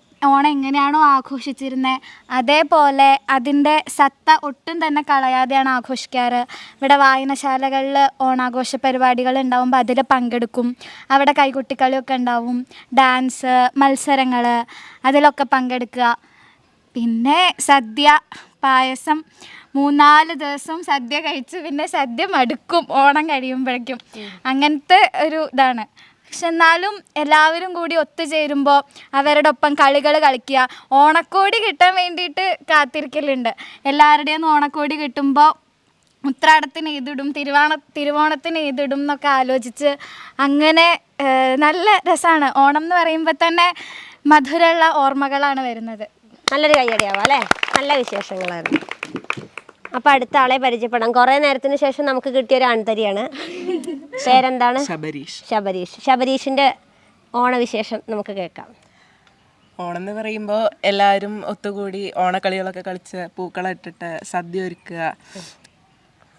എങ്ങനെയാണോ ആഘോഷിച്ചിരുന്നത് അതേപോലെ അതിൻ്റെ സത്ത ഒട്ടും തന്നെ കളയാതെയാണ് ആഘോഷിക്കാറ്. ഇവിടെ വായനശാലകളിൽ ഓണാഘോഷ പരിപാടികൾ ഉണ്ടാകുമ്പോൾ അതിൽ പങ്കെടുക്കും. അവിടെ കൈകൊട്ടിക്കളിയൊക്കെ ഉണ്ടാവും, ഡാൻസ് മത്സരങ്ങൾ, അതിലൊക്കെ പങ്കെടുക്കുക. പിന്നെ സദ്യ, പായസം, 3-4 ദിവസം സദ്യ കഴിച്ച് പിന്നെ സദ്യ മടുക്കും ഓണം കഴിയുമ്പോഴേക്കും. അങ്ങനത്തെ ഒരു ഇതാണ്. പക്ഷെ എന്നാലും എല്ലാവരും കൂടി ഒത്തുചേരുമ്പോൾ അവരുടെ ഒപ്പം കളികൾ കളിക്കുക. ഓണക്കോടി കിട്ടാൻ വേണ്ടിയിട്ട് കാത്തിരിക്കലുണ്ട്. എല്ലാവരുടെയും ഓണക്കോടി കിട്ടുമ്പോൾ ഉത്രാടത്തിന് ഏതിടും, തിരുവോണത്തിന് ഏതിടും എന്നൊക്കെ ആലോചിച്ച് അങ്ങനെ നല്ല രസമാണ്. ഓണം എന്ന് പറയുമ്പോൾ തന്നെ മധുരമുള്ള ഓർമ്മകളാണ് വരുന്നത്. നല്ലൊരു കയ്യടിയാവാം അല്ലേ? നല്ല വിശേഷങ്ങളായിരുന്നു. അപ്പോൾ അടുത്ത ആളെ പരിചയപ്പെടാം. കുറേ നേരത്തിന് ശേഷം നമുക്ക് കിട്ടിയൊരു ആൺതരിയാണ്. പേരെന്താണ്? ശബരീഷിൻ്റെ ഓണവിശേഷം നമുക്ക് കേൾക്കാം. ഓണം എന്ന് പറയുമ്പോൾ എല്ലാവരും ഒത്തുകൂടി ഓണക്കളികളൊക്കെ കളിച്ച് പൂക്കളം ഇട്ടിട്ട് സദ്യ ഒരുക്കുക,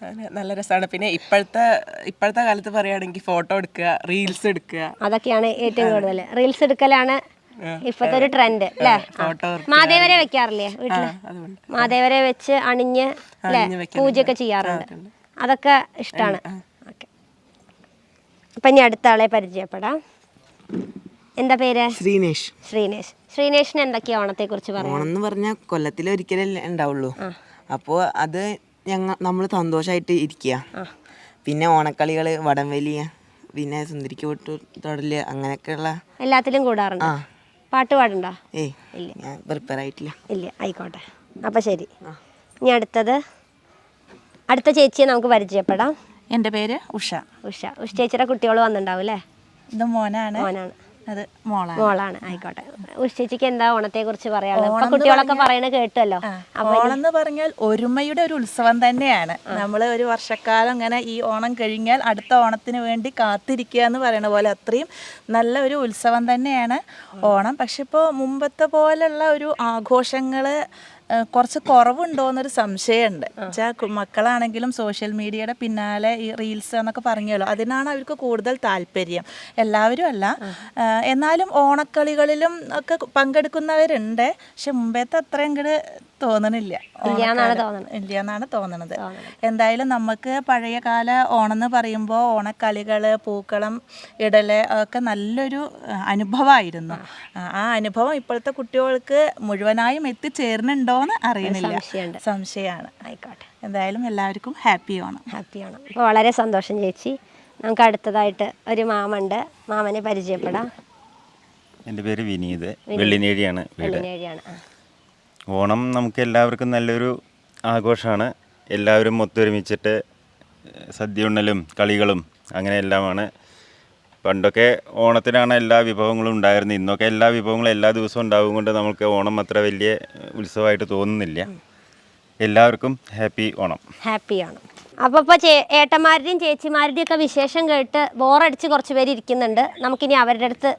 അങ്ങനെ നല്ല രസമാണ്. പിന്നെ ഇപ്പോഴത്തെ കാലത്ത് പറയുകയാണെങ്കിൽ ഫോട്ടോ എടുക്കുക, റീൽസ് എടുക്കുക, അതൊക്കെയാണ് ഏറ്റവും കൂടുതൽ. റീൽസ് എടുക്കലാണ് ഇപ്പോഴത്തെ ഒരു ട്രെൻഡ് അല്ലേ? മാതേവരെ വെക്കാറില്ലേ വീട്ടില്? മാതേവരെ വെച്ച് അണിഞ്ഞ് അല്ലേ പൂജയൊക്കെ ചെയ്യാറുണ്ട്. അതൊക്കെ ഇഷ്ടമാണ്. ഓക്കെ, അപ്പം ഇനി അടുത്ത ആളെ പരിചയപ്പെടാം. എന്താ പേര്? ശ്രീനേഷിന് എന്തൊക്കെയാ ഓണത്തെ കുറിച്ച് പറയാം? ഓണം എന്ന് പറഞ്ഞാൽ കൊല്ലത്തിലൊരിക്കലല്ലേ ഉണ്ടാവുള്ളൂ. അപ്പോൾ അത് നമ്മൾ സന്തോഷമായിട്ട് ഇരിക്കുക. പിന്നെ ഓണക്കളികൾ, വടംവലി, പിന്നെ സുന്ദരിക്ക് തൊടല്, അങ്ങനെയൊക്കെയുള്ള എല്ലാത്തിലും കൂടാറുണ്ട്. പാട്ട് പാടുണ്ടോ? ഇല്ല, ഞാൻ പ്രിപ്പയർ ആയിട്ടില്ല. ഇല്ല, ആയിക്കോട്ടെ. അപ്പം ശരി. ഇനി അടുത്ത ചേച്ചിയെ നമുക്ക് പരിചയപ്പെടാം. എൻ്റെ പേര് ഉഷ ചേച്ചിയുടെ കുട്ടികൾ വന്നിട്ടുണ്ടാവും അല്ലേ? ഇത് മോനാണ്, അത് മോളാണ്. ആയിക്കോട്ടെ. ഉഷ ചേച്ചിക്ക് എന്താ ഓണത്തെ കുറിച്ച് പറയാനുള്ളത്? ഇപ്പൊ കുട്ടികളൊക്കെ പറയണ കേട്ടല്ലോ. ഓണം എന്ന് പറഞ്ഞാൽ ഒരുമയുടെ ഒരു ഉത്സവം തന്നെയാണ്. നമ്മൾ ഒരു വർഷക്കാലം ഇങ്ങനെ ഈ ഓണം കഴിഞ്ഞാൽ അടുത്ത ഓണത്തിന് വേണ്ടി കാത്തിരിക്കുക എന്ന് പറയുന്ന പോലെ അത്രയും നല്ല ഒരു ഉത്സവം തന്നെയാണ് ഓണം. പക്ഷെ ഇപ്പോൾ മുമ്പത്തെ പോലുള്ള ഒരു ആഘോഷങ്ങൾ കുറച്ച് കുറവുണ്ടോയെന്നൊരു സംശയമുണ്ട്. വെച്ചാൽ മക്കളാണെങ്കിലും സോഷ്യൽ മീഡിയയുടെ പിന്നാലെ ഈ റീൽസ് എന്നൊക്കെ പറഞ്ഞല്ലോ, അതിനാണ് അവർക്ക് കൂടുതൽ താല്പര്യം. എല്ലാവരും അല്ല, എന്നാലും ഓണക്കളികളിലും ഒക്കെ പങ്കെടുക്കുന്നവരുണ്ട്. പക്ഷെ മുമ്പത്തെ അത്രയും ഇങ്ങോട്ട് തോന്നണില്ല, ഇല്ല എന്നാണ് തോന്നണത്. എന്തായാലും നമുക്ക് പഴയ കാല ഓണം എന്ന് പറയുമ്പോൾ ഓണക്കളികൾ, പൂക്കളം ഇടല് ഒക്കെ നല്ലൊരു അനുഭവമായിരുന്നു. ആ അനുഭവം ഇപ്പോഴത്തെ കുട്ടികൾക്ക് മുഴുവനായും എത്തിച്ചേരുന്നുണ്ടോയെന്ന് അറിയണില്ല, സംശയമാണ്. ആയിക്കോട്ടെ, എന്തായാലും എല്ലാവർക്കും ഹാപ്പി ഓണം. അപ്പോൾ വളരെ സന്തോഷം ചേച്ചി. നമുക്ക് അടുത്തതായിട്ട് ഒരു മാമുണ്ട്, മാമനെ പരിചയപ്പെടാം. എൻ്റെ പേര് വിനീത്, വെള്ളിനേഴിയാണ് വീട്. വെള്ളിനേഴിയാണ്. ഓണം നമുക്ക് എല്ലാവർക്കും നല്ലൊരു ആഘോഷമാണ്. എല്ലാവരും ഒത്തൊരുമിച്ചിട്ട് സദ്യ ഉണ്ണലും കളികളും അങ്ങനെ എല്ലാമാണ്. പണ്ടൊക്കെ ഓണത്തിനാണ് എല്ലാ വിഭവങ്ങളും ഉണ്ടായിരുന്നത്. ഇന്നൊക്കെ എല്ലാ വിഭവങ്ങളും എല്ലാ ദിവസവും ഉണ്ടാവും കൊണ്ട് നമുക്ക് ഓണം അത്ര വലിയ ഉത്സവമായിട്ട് തോന്നുന്നില്ല. എല്ലാവർക്കും ഹാപ്പി ഓണം. ഹാപ്പി ഓണം. അപ്പോൾ ഏട്ടന്മാരുടെയും ചേച്ചിമാരുടെയും ഒക്കെ വിശേഷം കേട്ട് ബോറടിച്ച് കുറച്ച് പേര് ഇരിക്കുന്നുണ്ട്. നമുക്കിനി അവരുടെ അടുത്ത്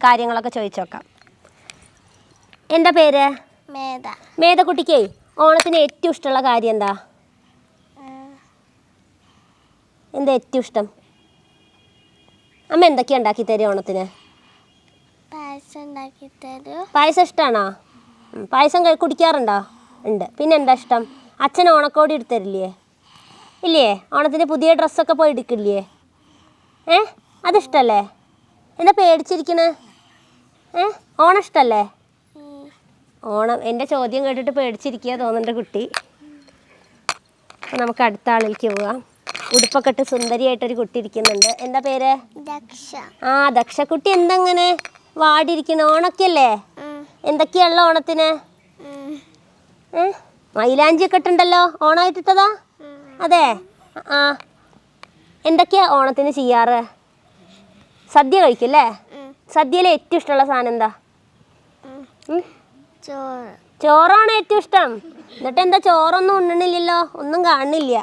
കാര്യങ്ങളൊക്കെ ചോദിച്ചു നോക്കാം. എന്താ പേര്? മേധക്കുട്ടിക്കേ ഓണത്തിന് ഏറ്റവും ഇഷ്ടമുള്ള കാര്യം എന്താ ഏറ്റവും ഇഷ്ടം? അമ്മ എന്തൊക്കെയാ ഉണ്ടാക്കി തരും ഓണത്തിന്? പായസം ഇഷ്ടമാണോ? പായസം കുടിക്കാറുണ്ടോ? ഉണ്ട്. പിന്നെ എന്താ ഇഷ്ടം? അച്ഛൻ ഓണക്കോടി എടുത്തരില്ലേ? ഇല്ലേ? ഓണത്തിന് പുതിയ ഡ്രസ്സൊക്കെ പോയി എടുക്കില്ലേ? അതിഷ്ടല്ലേ? എന്താ പേടിച്ചിരിക്കണേ? ഓണം ഇഷ്ടല്ലേ? ഓണം എൻ്റെ ചോദ്യം കേട്ടിട്ട് പേടിച്ചിരിക്കുക തോന്നുന്നുണ്ട് കുട്ടി. അപ്പോൾ നമുക്ക് അടുത്ത ആളിലേക്ക് പോവാം. ഉടുപ്പൊക്കെ ഇട്ട് സുന്ദരിയായിട്ടൊരു കുട്ടി ഇരിക്കുന്നുണ്ട്. എന്താ പേര്? ദക്ഷക്കുട്ടി. എന്തെങ്ങനെ വാടിയിരിക്കണ? ഓണൊക്കെ അല്ലേ? എന്തൊക്കെയുള്ള ഓണത്തിന്? മൈലാഞ്ചിയൊക്കെ ഇട്ടുണ്ടല്ലോ. ഓണമായിട്ടിട്ടതാ? അതെ. എന്തൊക്കെയാ ഓണത്തിന് ചെയ്യാറ്? സദ്യ കഴിക്കല്ലേ? സദ്യയിൽ ഏറ്റവും ഇഷ്ടമുള്ള സാധനം എന്താ? ചോറാണ് ഏറ്റവും ഇഷ്ടം. എന്നിട്ട് എന്താ ചോറൊന്നും ഉണ്ണണില്ലല്ലോ? ഒന്നും കാണുന്നില്ല.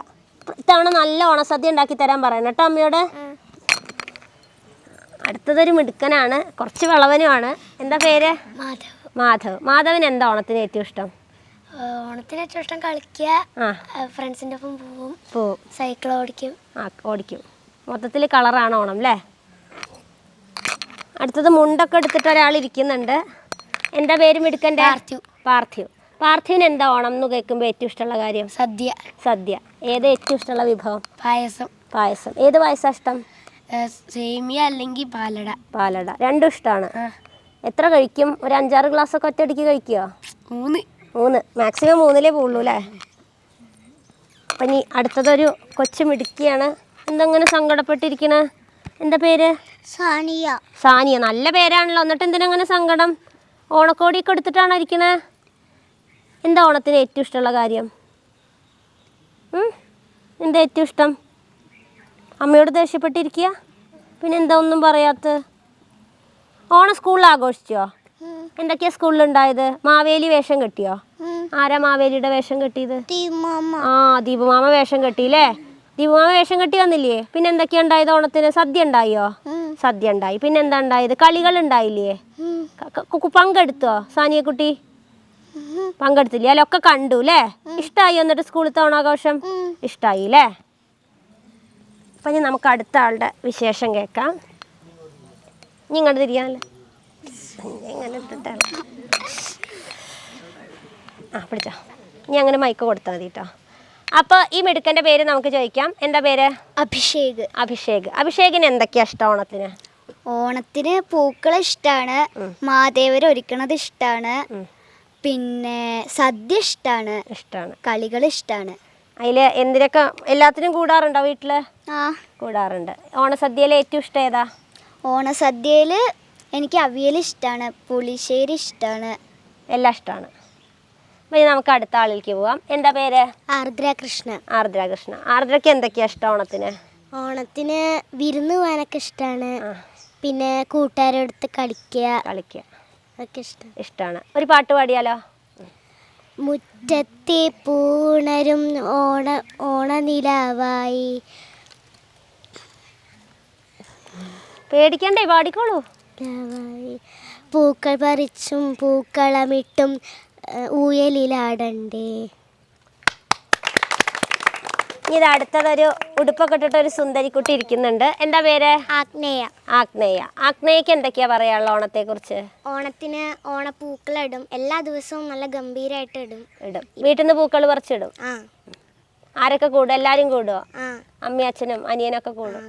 ഇത്തവണ നല്ല ഓണസദ്യ ഉണ്ടാക്കി തരാൻ പറയണം കേട്ടോ അമ്മയോട്. അടുത്തതൊരു മിടുക്കനാണ്, കുറച്ച് വിളവനുമാണ്. എന്താ പേര്? മാധവ്. മാധവിന് എന്താ ഓണത്തിന് ഏറ്റവും ഇഷ്ടം? ഓണത്തിന് ഏറ്റവും ഇഷ്ടം കളിക്കുക, ഫ്രണ്ട്സിൻ്റെ ഒപ്പം പോവും, സൈക്കിൾ ഓടിക്കും. ഓടിക്കും. മൊത്തത്തിൽ കളറാണ് ഓണം അല്ലേ? അടുത്തത് മുണ്ടൊക്കെ എടുത്തിട്ട് ഒരാൾ ഇരിക്കുന്നുണ്ട്. എന്താ പേര് മിടുക്കൻ്റെ? പാർത്ഥിവ്. പാർത്ഥിവിന് എന്താ ഓണം എന്ന് കേൾക്കുമ്പോൾ ഏറ്റവും ഇഷ്ടമുള്ള കാര്യം? സദ്യ. ഏത് ഏറ്റവും ഇഷ്ടമുള്ള വിഭവം? പായസം. ഏത് പായസം ഇഷ്ടം? സേമിയ അല്ലെങ്കിൽ പാലട. രണ്ടും ഇഷ്ടമാണ്. എത്ര കഴിക്കും? ഒരു 5-6 ഗ്ലാസ്സൊക്കെ ഒറ്റയടിക്ക് കഴിക്കുമോ? 3. മാക്സിമം 3 പോകുള്ളൂ അല്ലേ? അപ്പം ഇനി അടുത്തതൊരു കൊച്ചു മിടുക്കിയാണ്. എന്തെങ്ങനെ സങ്കടപ്പെട്ടിരിക്കണേ? എന്താ പേര്? സാനിയ. നല്ല പേരാണല്ലോ. എന്നിട്ട് എന്തിനങ്ങനെ സങ്കടം? ഓണക്കോടിയൊക്കെ എടുത്തിട്ടാണോ ഇരിക്കണേ? എന്താ ഓണത്തിന് ഏറ്റവും ഇഷ്ടമുള്ള കാര്യം? എന്താ ഏറ്റവും ഇഷ്ടം? അമ്മയോട് ദേഷ്യപ്പെട്ടിരിക്കുക? പിന്നെ എന്താ ഒന്നും പറയാത്ത? ഓണം സ്കൂളിൽ ആഘോഷിച്ചോ? എന്തൊക്കെയാ സ്കൂളിലുണ്ടായത്? മാവേലി വേഷം കെട്ടിയോ? ആരാ മാവേലിയുടെ വേഷം കെട്ടിയത്? ദീപുമാമ വേഷം കെട്ടിയില്ലേ? ദീപുമാമ വേഷം കെട്ടി വന്നില്ലേ? പിന്നെ എന്തൊക്കെയാ ഉണ്ടായത് ഓണത്തിന്? സദ്യ ഉണ്ടായോ? സദ്യ ഉണ്ടായി. പിന്നെ എന്താ ഉണ്ടായത്? കളികൾ ഉണ്ടായില്ലേ? പങ്കെടുത്തോ സാനിയക്കുട്ടി? പങ്കെടുത്തില്ലേ? അല്ലൊക്കെ കണ്ടു അല്ലേ? ഇഷ്ടമായി എന്നിട്ട് സ്കൂളിലത്തെ ഓണാഘോഷം? ഇഷ്ടമായി അല്ലേ? അപ്പം ഇനി നമുക്ക് അടുത്ത ആളുടെ വിശേഷം കേൾക്കാം. ഇനി ഇങ്ങോട്ട് തിരിയാനല്ലേ? ഇങ്ങനെ ഇട്ടിട്ടാണ്. പിടിച്ചോ. ഇനി അങ്ങനെ മൈക്ക് കൊടുത്താൽ മതി കേട്ടോ. അപ്പോൾ ഈ മിടുക്കൻ്റെ പേര് നമുക്ക് ചോദിക്കാം. എന്താ പേര്? അഭിഷേകിന് എന്തൊക്കെയാ ഇഷ്ടം ഓണത്തിന്? ഓണത്തിന് പൂക്കളെ ഇഷ്ടമാണ്, മാദേവരെ ഒരുക്കണത് ഇഷ്ടമാണ്, പിന്നെ സദ്യ ഇഷ്ടമാണ്, കളികൾ ഇഷ്ടമാണ്. അതിൽ എന്തിനൊക്കെ എല്ലാത്തിനും കൂടാറുണ്ടോ വീട്ടിൽ? കൂടാറുണ്ട്. ഓണസദ്യയിൽ ഏറ്റവും ഇഷ്ടം ഏതാ? ഓണസദ്യയിൽ എനിക്ക് അവിയൽ ഇഷ്ടമാണ്, പുളിശ്ശേരി ഇഷ്ടമാണ്. എല്ലാം ഇഷ്ടമാണ്. അപ്പോൾ നമുക്ക് അടുത്ത ആളിലേക്ക് പോവാം. എന്താ പേര്? ആർദ്രകൃഷ്ണ. ആർദ്രയ്ക്ക് എന്തൊക്കെയാ ഇഷ്ടം ഓണത്തിന്? ഓണത്തിന് വിരുന്ന് പോകാനൊക്കെ ഇഷ്ടമാണ്, പിന്നെ കൂട്ടുകാരെടുത്ത് കളിക്കുക അതൊക്കെ ഇഷ്ടമാണ്. ഒരു പാട്ട് പാടിയാലോ? മുറ്റത്തെ പൂണരും ഓണനിലാവായി. പേടിക്കണ്ടേ, പാടിക്കോളൂ. പൂക്കൾ പറിച്ചും പൂക്കളമിട്ടും ഊയലിലാടണ്ടേ. ഇത് അടുത്തതൊരു ഉടുപ്പൊക്കെ ഇട്ടിട്ട് ഒരു സുന്ദരിക്കുട്ടി ഇരിക്കുന്നുണ്ട്. എന്താ പേര്? ആഗ്നേയക്ക് എന്തൊക്കെയാ പറയാനുള്ള ഓണത്തെ കുറിച്ച്? ഓണത്തിന് ഓണപ്പൂക്കളിടും, എല്ലാ ദിവസവും നല്ല ഗംഭീരമായിട്ട് ഇടും. വീട്ടിൽ നിന്ന് പൂക്കൾ പറിച്ചിടും. ആരൊക്കെ കൂടും? എല്ലാരും കൂടുമോ? അമ്മയും അച്ഛനും അനിയനൊക്കെ കൂടും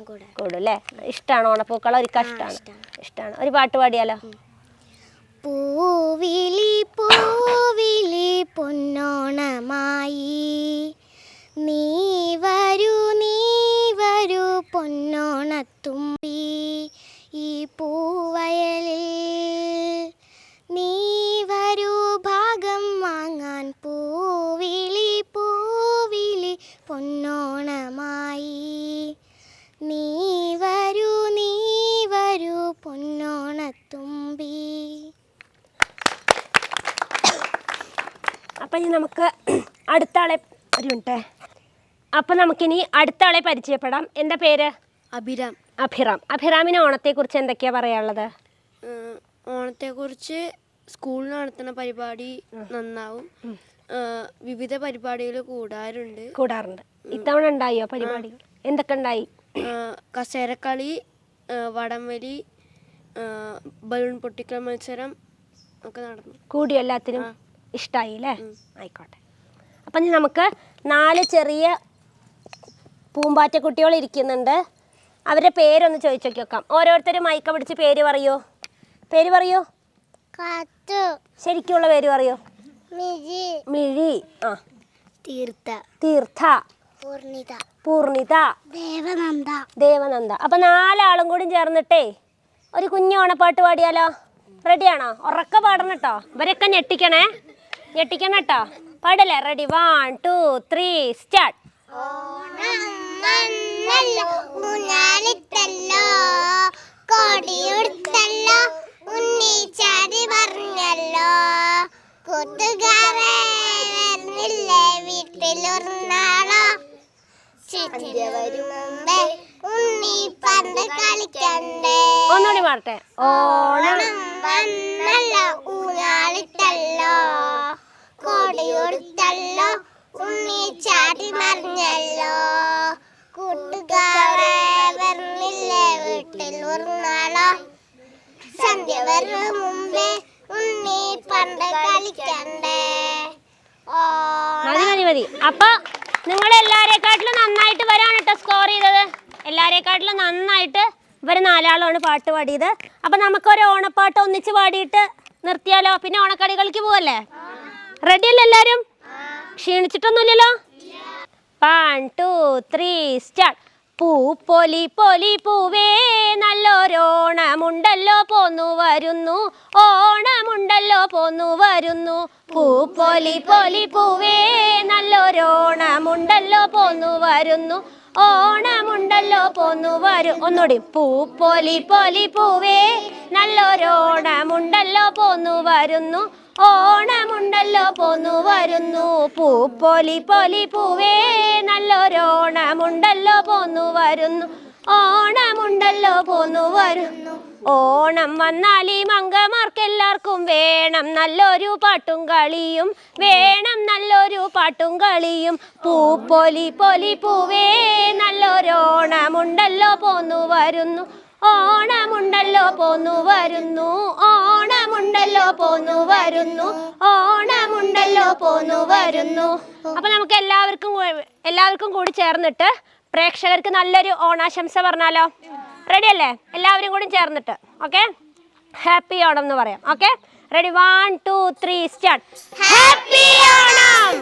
അല്ലേ? ഇഷ്ടമാണ് ഓണപ്പൂക്കൾ ഒരുക്കാൻ? ഇഷ്ടമാണ്. ഒരു പാട്ട് പാടിയാലോ? പൂവിളി പൂവിളി പൊന്നോണമായി, നീ വരൂ പൊന്നോണത്തുമ്പി, ഈ പൂവയലിൽ നീ വരൂ ഭാഗം വാങ്ങാൻ. പൂവിളി പൂവിളി പൊന്നോണമായി, നീ വരൂ പൊന്നോണത്തുമ്പി. അപ്പം ഇനി നമുക്ക് അടുത്ത ആളെ ഒരു മിനിറ്റ്. അപ്പം നമുക്കിനി അടുത്ത ആളെ പരിചയപ്പെടാം. എന്താ പേര്? അഭിറാമിന് ഓണത്തെക്കുറിച്ച് എന്തൊക്കെയാ പറയാനുള്ളത്? ഓണത്തെക്കുറിച്ച് സ്കൂളിൽ നടത്തുന്ന പരിപാടി നന്നാവും, വിവിധ പരിപാടികൾ കൂടാറുണ്ട്. ഇത്തവണ ഉണ്ടായോ പരിപാടികൾ? എന്തൊക്കെ ഉണ്ടായി? കസേരക്കളി, വടംവലി, ബലൂൺ പൊട്ടിക്കൽ മത്സരം ഒക്കെ നടന്നു. കൂടിയോ? എല്ലാത്തിനും ഇഷ്ടമായി അല്ലേ? ആയിക്കോട്ടെ. അപ്പം ഇനി നമുക്ക് 4 ചെറിയ പൂമ്പാറ്റക്കുട്ടികൾ ഇരിക്കുന്നുണ്ട്. അവരുടെ പേരൊന്ന് ചോദിച്ചു നോക്കാം. ഓരോരുത്തരും മൈക്ക പിടിച്ച് പേര് പറയൂ. ശരിക്കുള്ള പേര് പറയൂ. മിഴി, തീർത്ഥ, പൂർണിത, ദേവനന്ദ. അപ്പം 4 ആളും കൂടി ചേർന്നിട്ടേ ഒരു കുഞ്ഞു ഓണപ്പാട്ട് പാടിയാലോ? റെഡിയാണോ? ഉറക്കെ പാടണം കേട്ടോ. ഇവരൊക്കെ ഞെട്ടിക്കണം കേട്ടോ. പാടല്ലേ? റെഡി? 1 2 3 സ്റ്റാർട്ട്. ഒന്നുകൂടി പാടട്ടെ. ഓണം ഊഞ്ഞാലിട്ടല്ലോ, കൊടിയുടുത്തല്ലോ, കൊടുത്തല്ലോ, ഉണ്ണി ചാടി മറിഞ്ഞല്ലോ. കൂട്ടുകാരെ വരുന്നില്ലേ വീട്ടിൽ ഉറങ്ങാളോ, സന്ധ്യ വരും മുമ്പേ ഉണ്ണി പണ്ട് കളിക്കണ്ടേ. മതി. അപ്പൊ നിങ്ങളെല്ലാരെക്കാട്ടിലും നന്നായിട്ട് വരാണ് കേട്ടോ സ്കോർ ചെയ്തത്. എല്ലാരെക്കാട്ടിലും നന്നായിട്ട് ഇവർ 4 ആളാണ് പാട്ട് പാടിയത്. അപ്പം നമുക്കൊരു ഓണപ്പാട്ട് ഒന്നിച്ച് പാടിയിട്ട് നിർത്തിയാലോ? പിന്നെ ഓണക്കളികൾക്ക് പോവല്ലേ? റെഡി അല്ലേ എല്ലാവരും? ക്ഷീണിച്ചിട്ടൊന്നുമില്ലല്ലോ? 1 2 3 സ്റ്റാർട്ട്. പൂ പൊലി പൊലി പൂവേ നല്ലൊരോണമുണ്ടല്ലോ പോന്നു വരുന്നു, ഓണമുണ്ടല്ലോ പോന്നു വരുന്നു. പൂ പൊലി പൊലി പൂവേ നല്ലൊരോണമുണ്ടല്ലോ പോന്നു വരുന്നു, ഓണമുണ്ടല്ലോ പോന്നു വരും. ഒന്നുകൂടി. പൂ പൊലി പൊലി പൂവേ നല്ലൊരോണമുണ്ടല്ലോ പോന്നു വരുന്നു, ഓണമുണ്ടല്ലോ പോന്നു വരുന്നു. പൂ പൊലി പൊലി പൂവേ നല്ലൊരോണമുണ്ടല്ലോ പോന്നു വരുന്നു, ഓണമുണ്ടല്ലോ പോന്നു വരുന്നു. ഓണം വന്നാൽ ഈ മങ്കമാർക്കെല്ലാവർക്കും വേണം നല്ലൊരു പാട്ടും കളിയും, വേണം നല്ലൊരു പാട്ടും കളിയും. പൂ പൊലി പൊലി പൂവേ നല്ലൊരോണമുണ്ടല്ലോ പോന്നു വരുന്നു, ഓണമുണ്ടല്ലോ പോന്നു വരുന്നു, ഓണമുണ്ടല്ലോ പോന്നു വരുന്നു, ഓണമുണ്ടല്ലോ പോന്നു വരുന്നു. അപ്പം നമുക്ക് എല്ലാവർക്കും കൂടി ചേർന്നിട്ട് പ്രേക്ഷകർക്ക് നല്ലൊരു ഓണാശംസ പറഞ്ഞാലോ? റെഡി അല്ലേ? എല്ലാവരും കൂടി ചേർന്നിട്ട് ഓക്കെ, ഹാപ്പി ഓണം എന്ന് പറയാം. Okay, ready? 1 2 3 start. Happy Onam.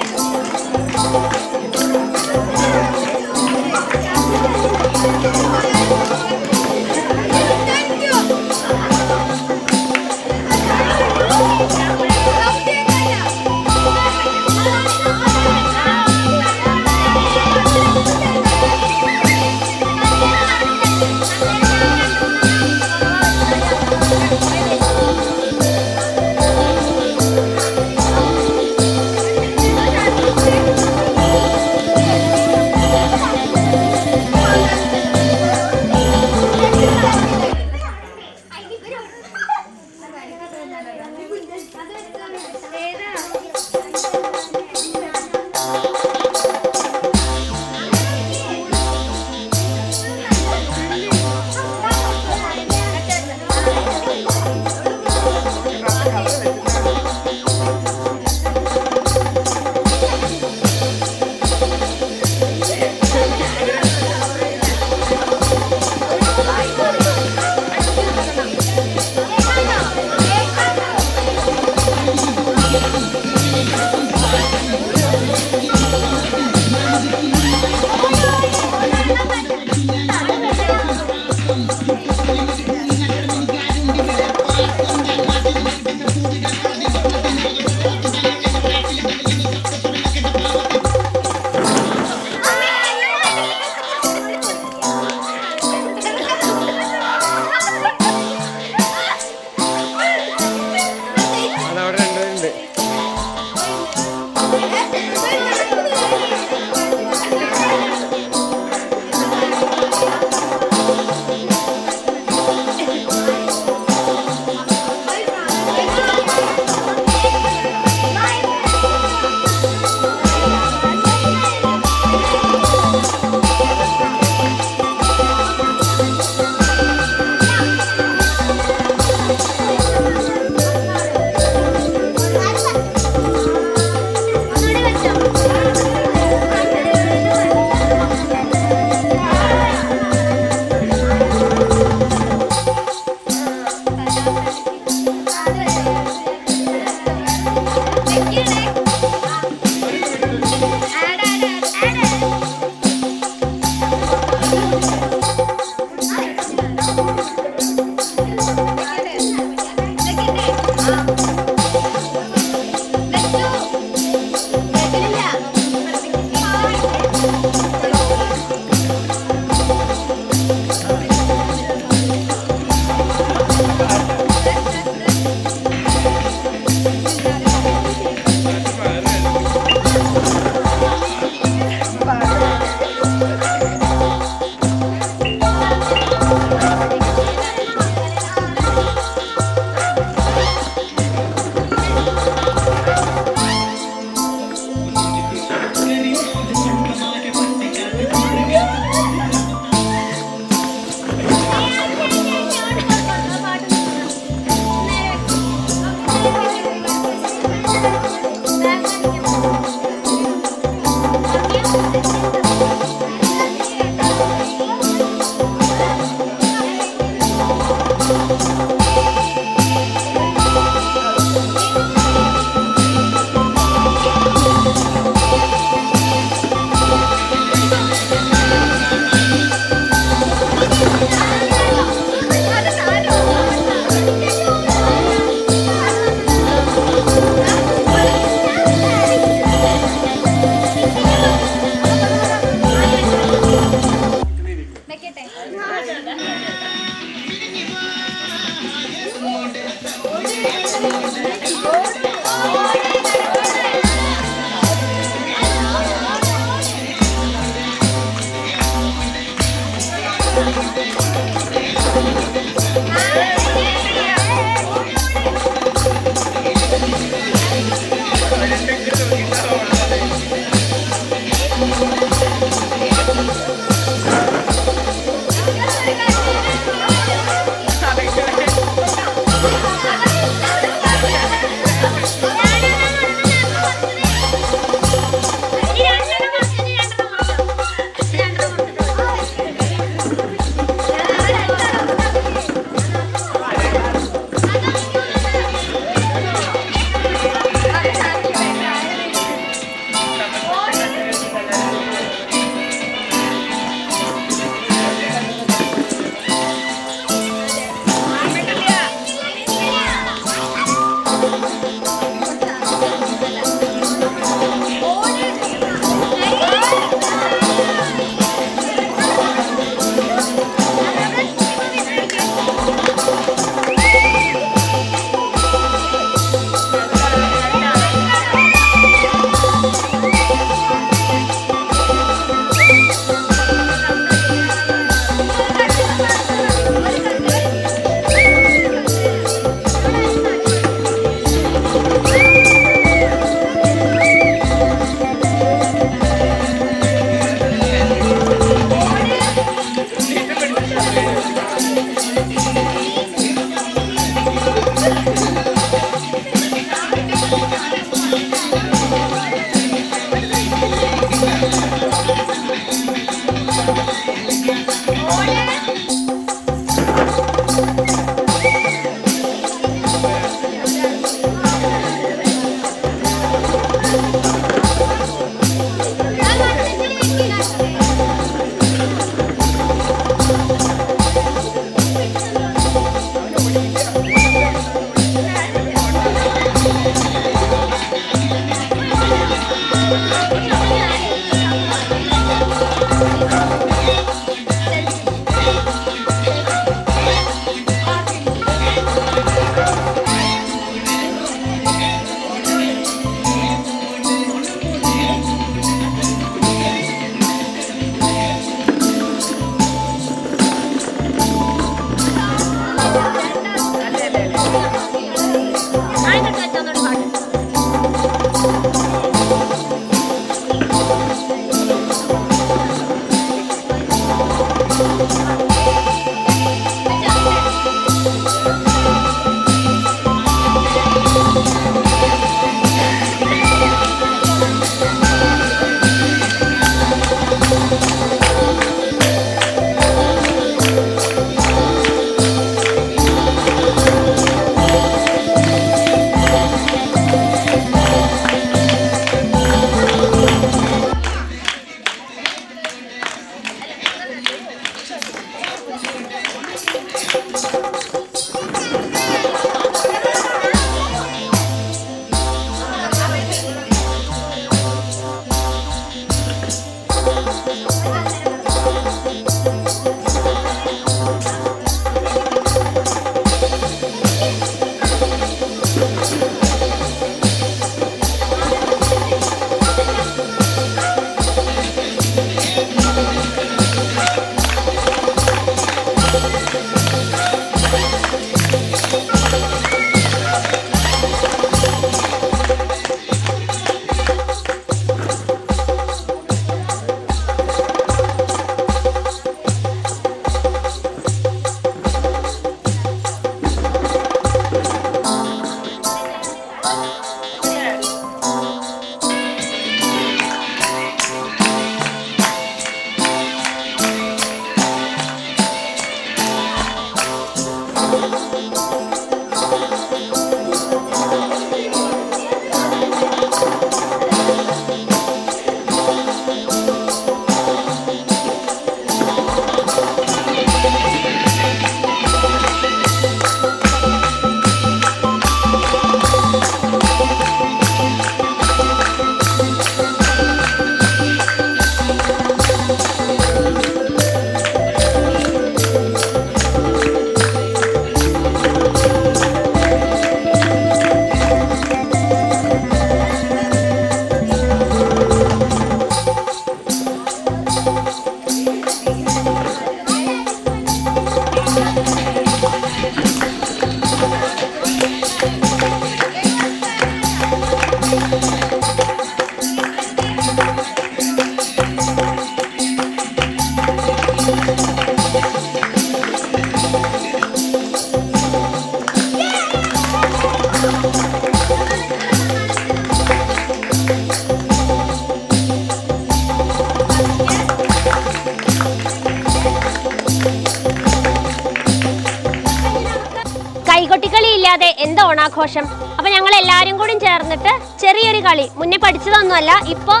ഓണാഘോഷം. അപ്പം ഞങ്ങൾ എല്ലാവരും കൂടി ചേർന്നിട്ട് ചെറിയൊരു കളി, മുന്നേ പഠിച്ചതൊന്നുമല്ല, ഇപ്പോൾ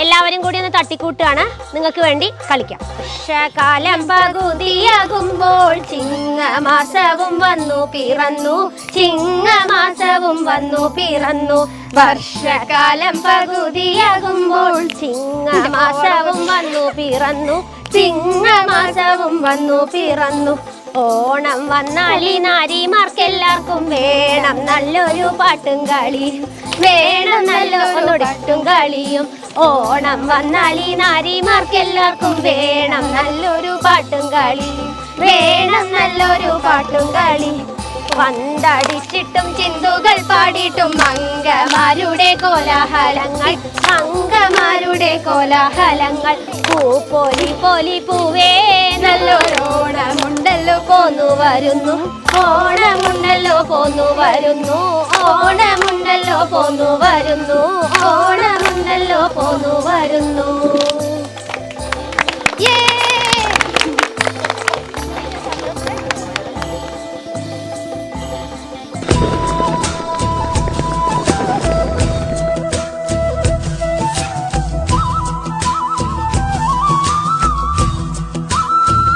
എല്ലാവരും കൂടി ഒന്ന് തട്ടിക്കൂട്ടുകയാണ്, നിങ്ങൾക്ക് വേണ്ടി കളിക്കാം. വർഷകാലം പകുതിയാകുമ്പോൾ ചിങ്ങമാസവും വന്നു പിറന്നു, ചിങ്ങമാസവും വന്നു പിറന്നു. വർഷകാലം പകുതിയാകുമ്പോൾ ചിങ്ങമാസവും വന്നു പിറന്നു, ചിങ്ങമാസവും വന്നു പിറന്നു. ഓണം വന്നാൽ ഈ നാരിമാർക്കെല്ലാവർക്കും വേണം നല്ലൊരു പാട്ടും കളി, വേണം നല്ലൊരു പാട്ടും കളിയും. ഓണം വന്നാൽ ഈ നാരിമാർക്കെല്ലാവർക്കും വേണം നല്ലൊരു പാട്ടും കളി, വേണം നല്ലൊരു പാട്ടും കളി. പന്തടിച്ചിട്ടും ചിന്തുകൾ പാടിയിട്ടും അംഗമാരുടെ കോലാഹലങ്ങൾ, അംഗമാരുടെ കോലാഹലങ്ങൾ. പൂപ്പൊലി പൊലി പൂവേ നല്ലൊരോണമുണ്ടല്ലോ പോന്നു വരുന്നു, ഓണമുണ്ടല്ലോ പോന്നു വരുന്നു, ഓണമുണ്ടല്ലോ പോന്നു വരുന്നു, ഓണമുണ്ടല്ലോ പോന്നു വരുന്നു.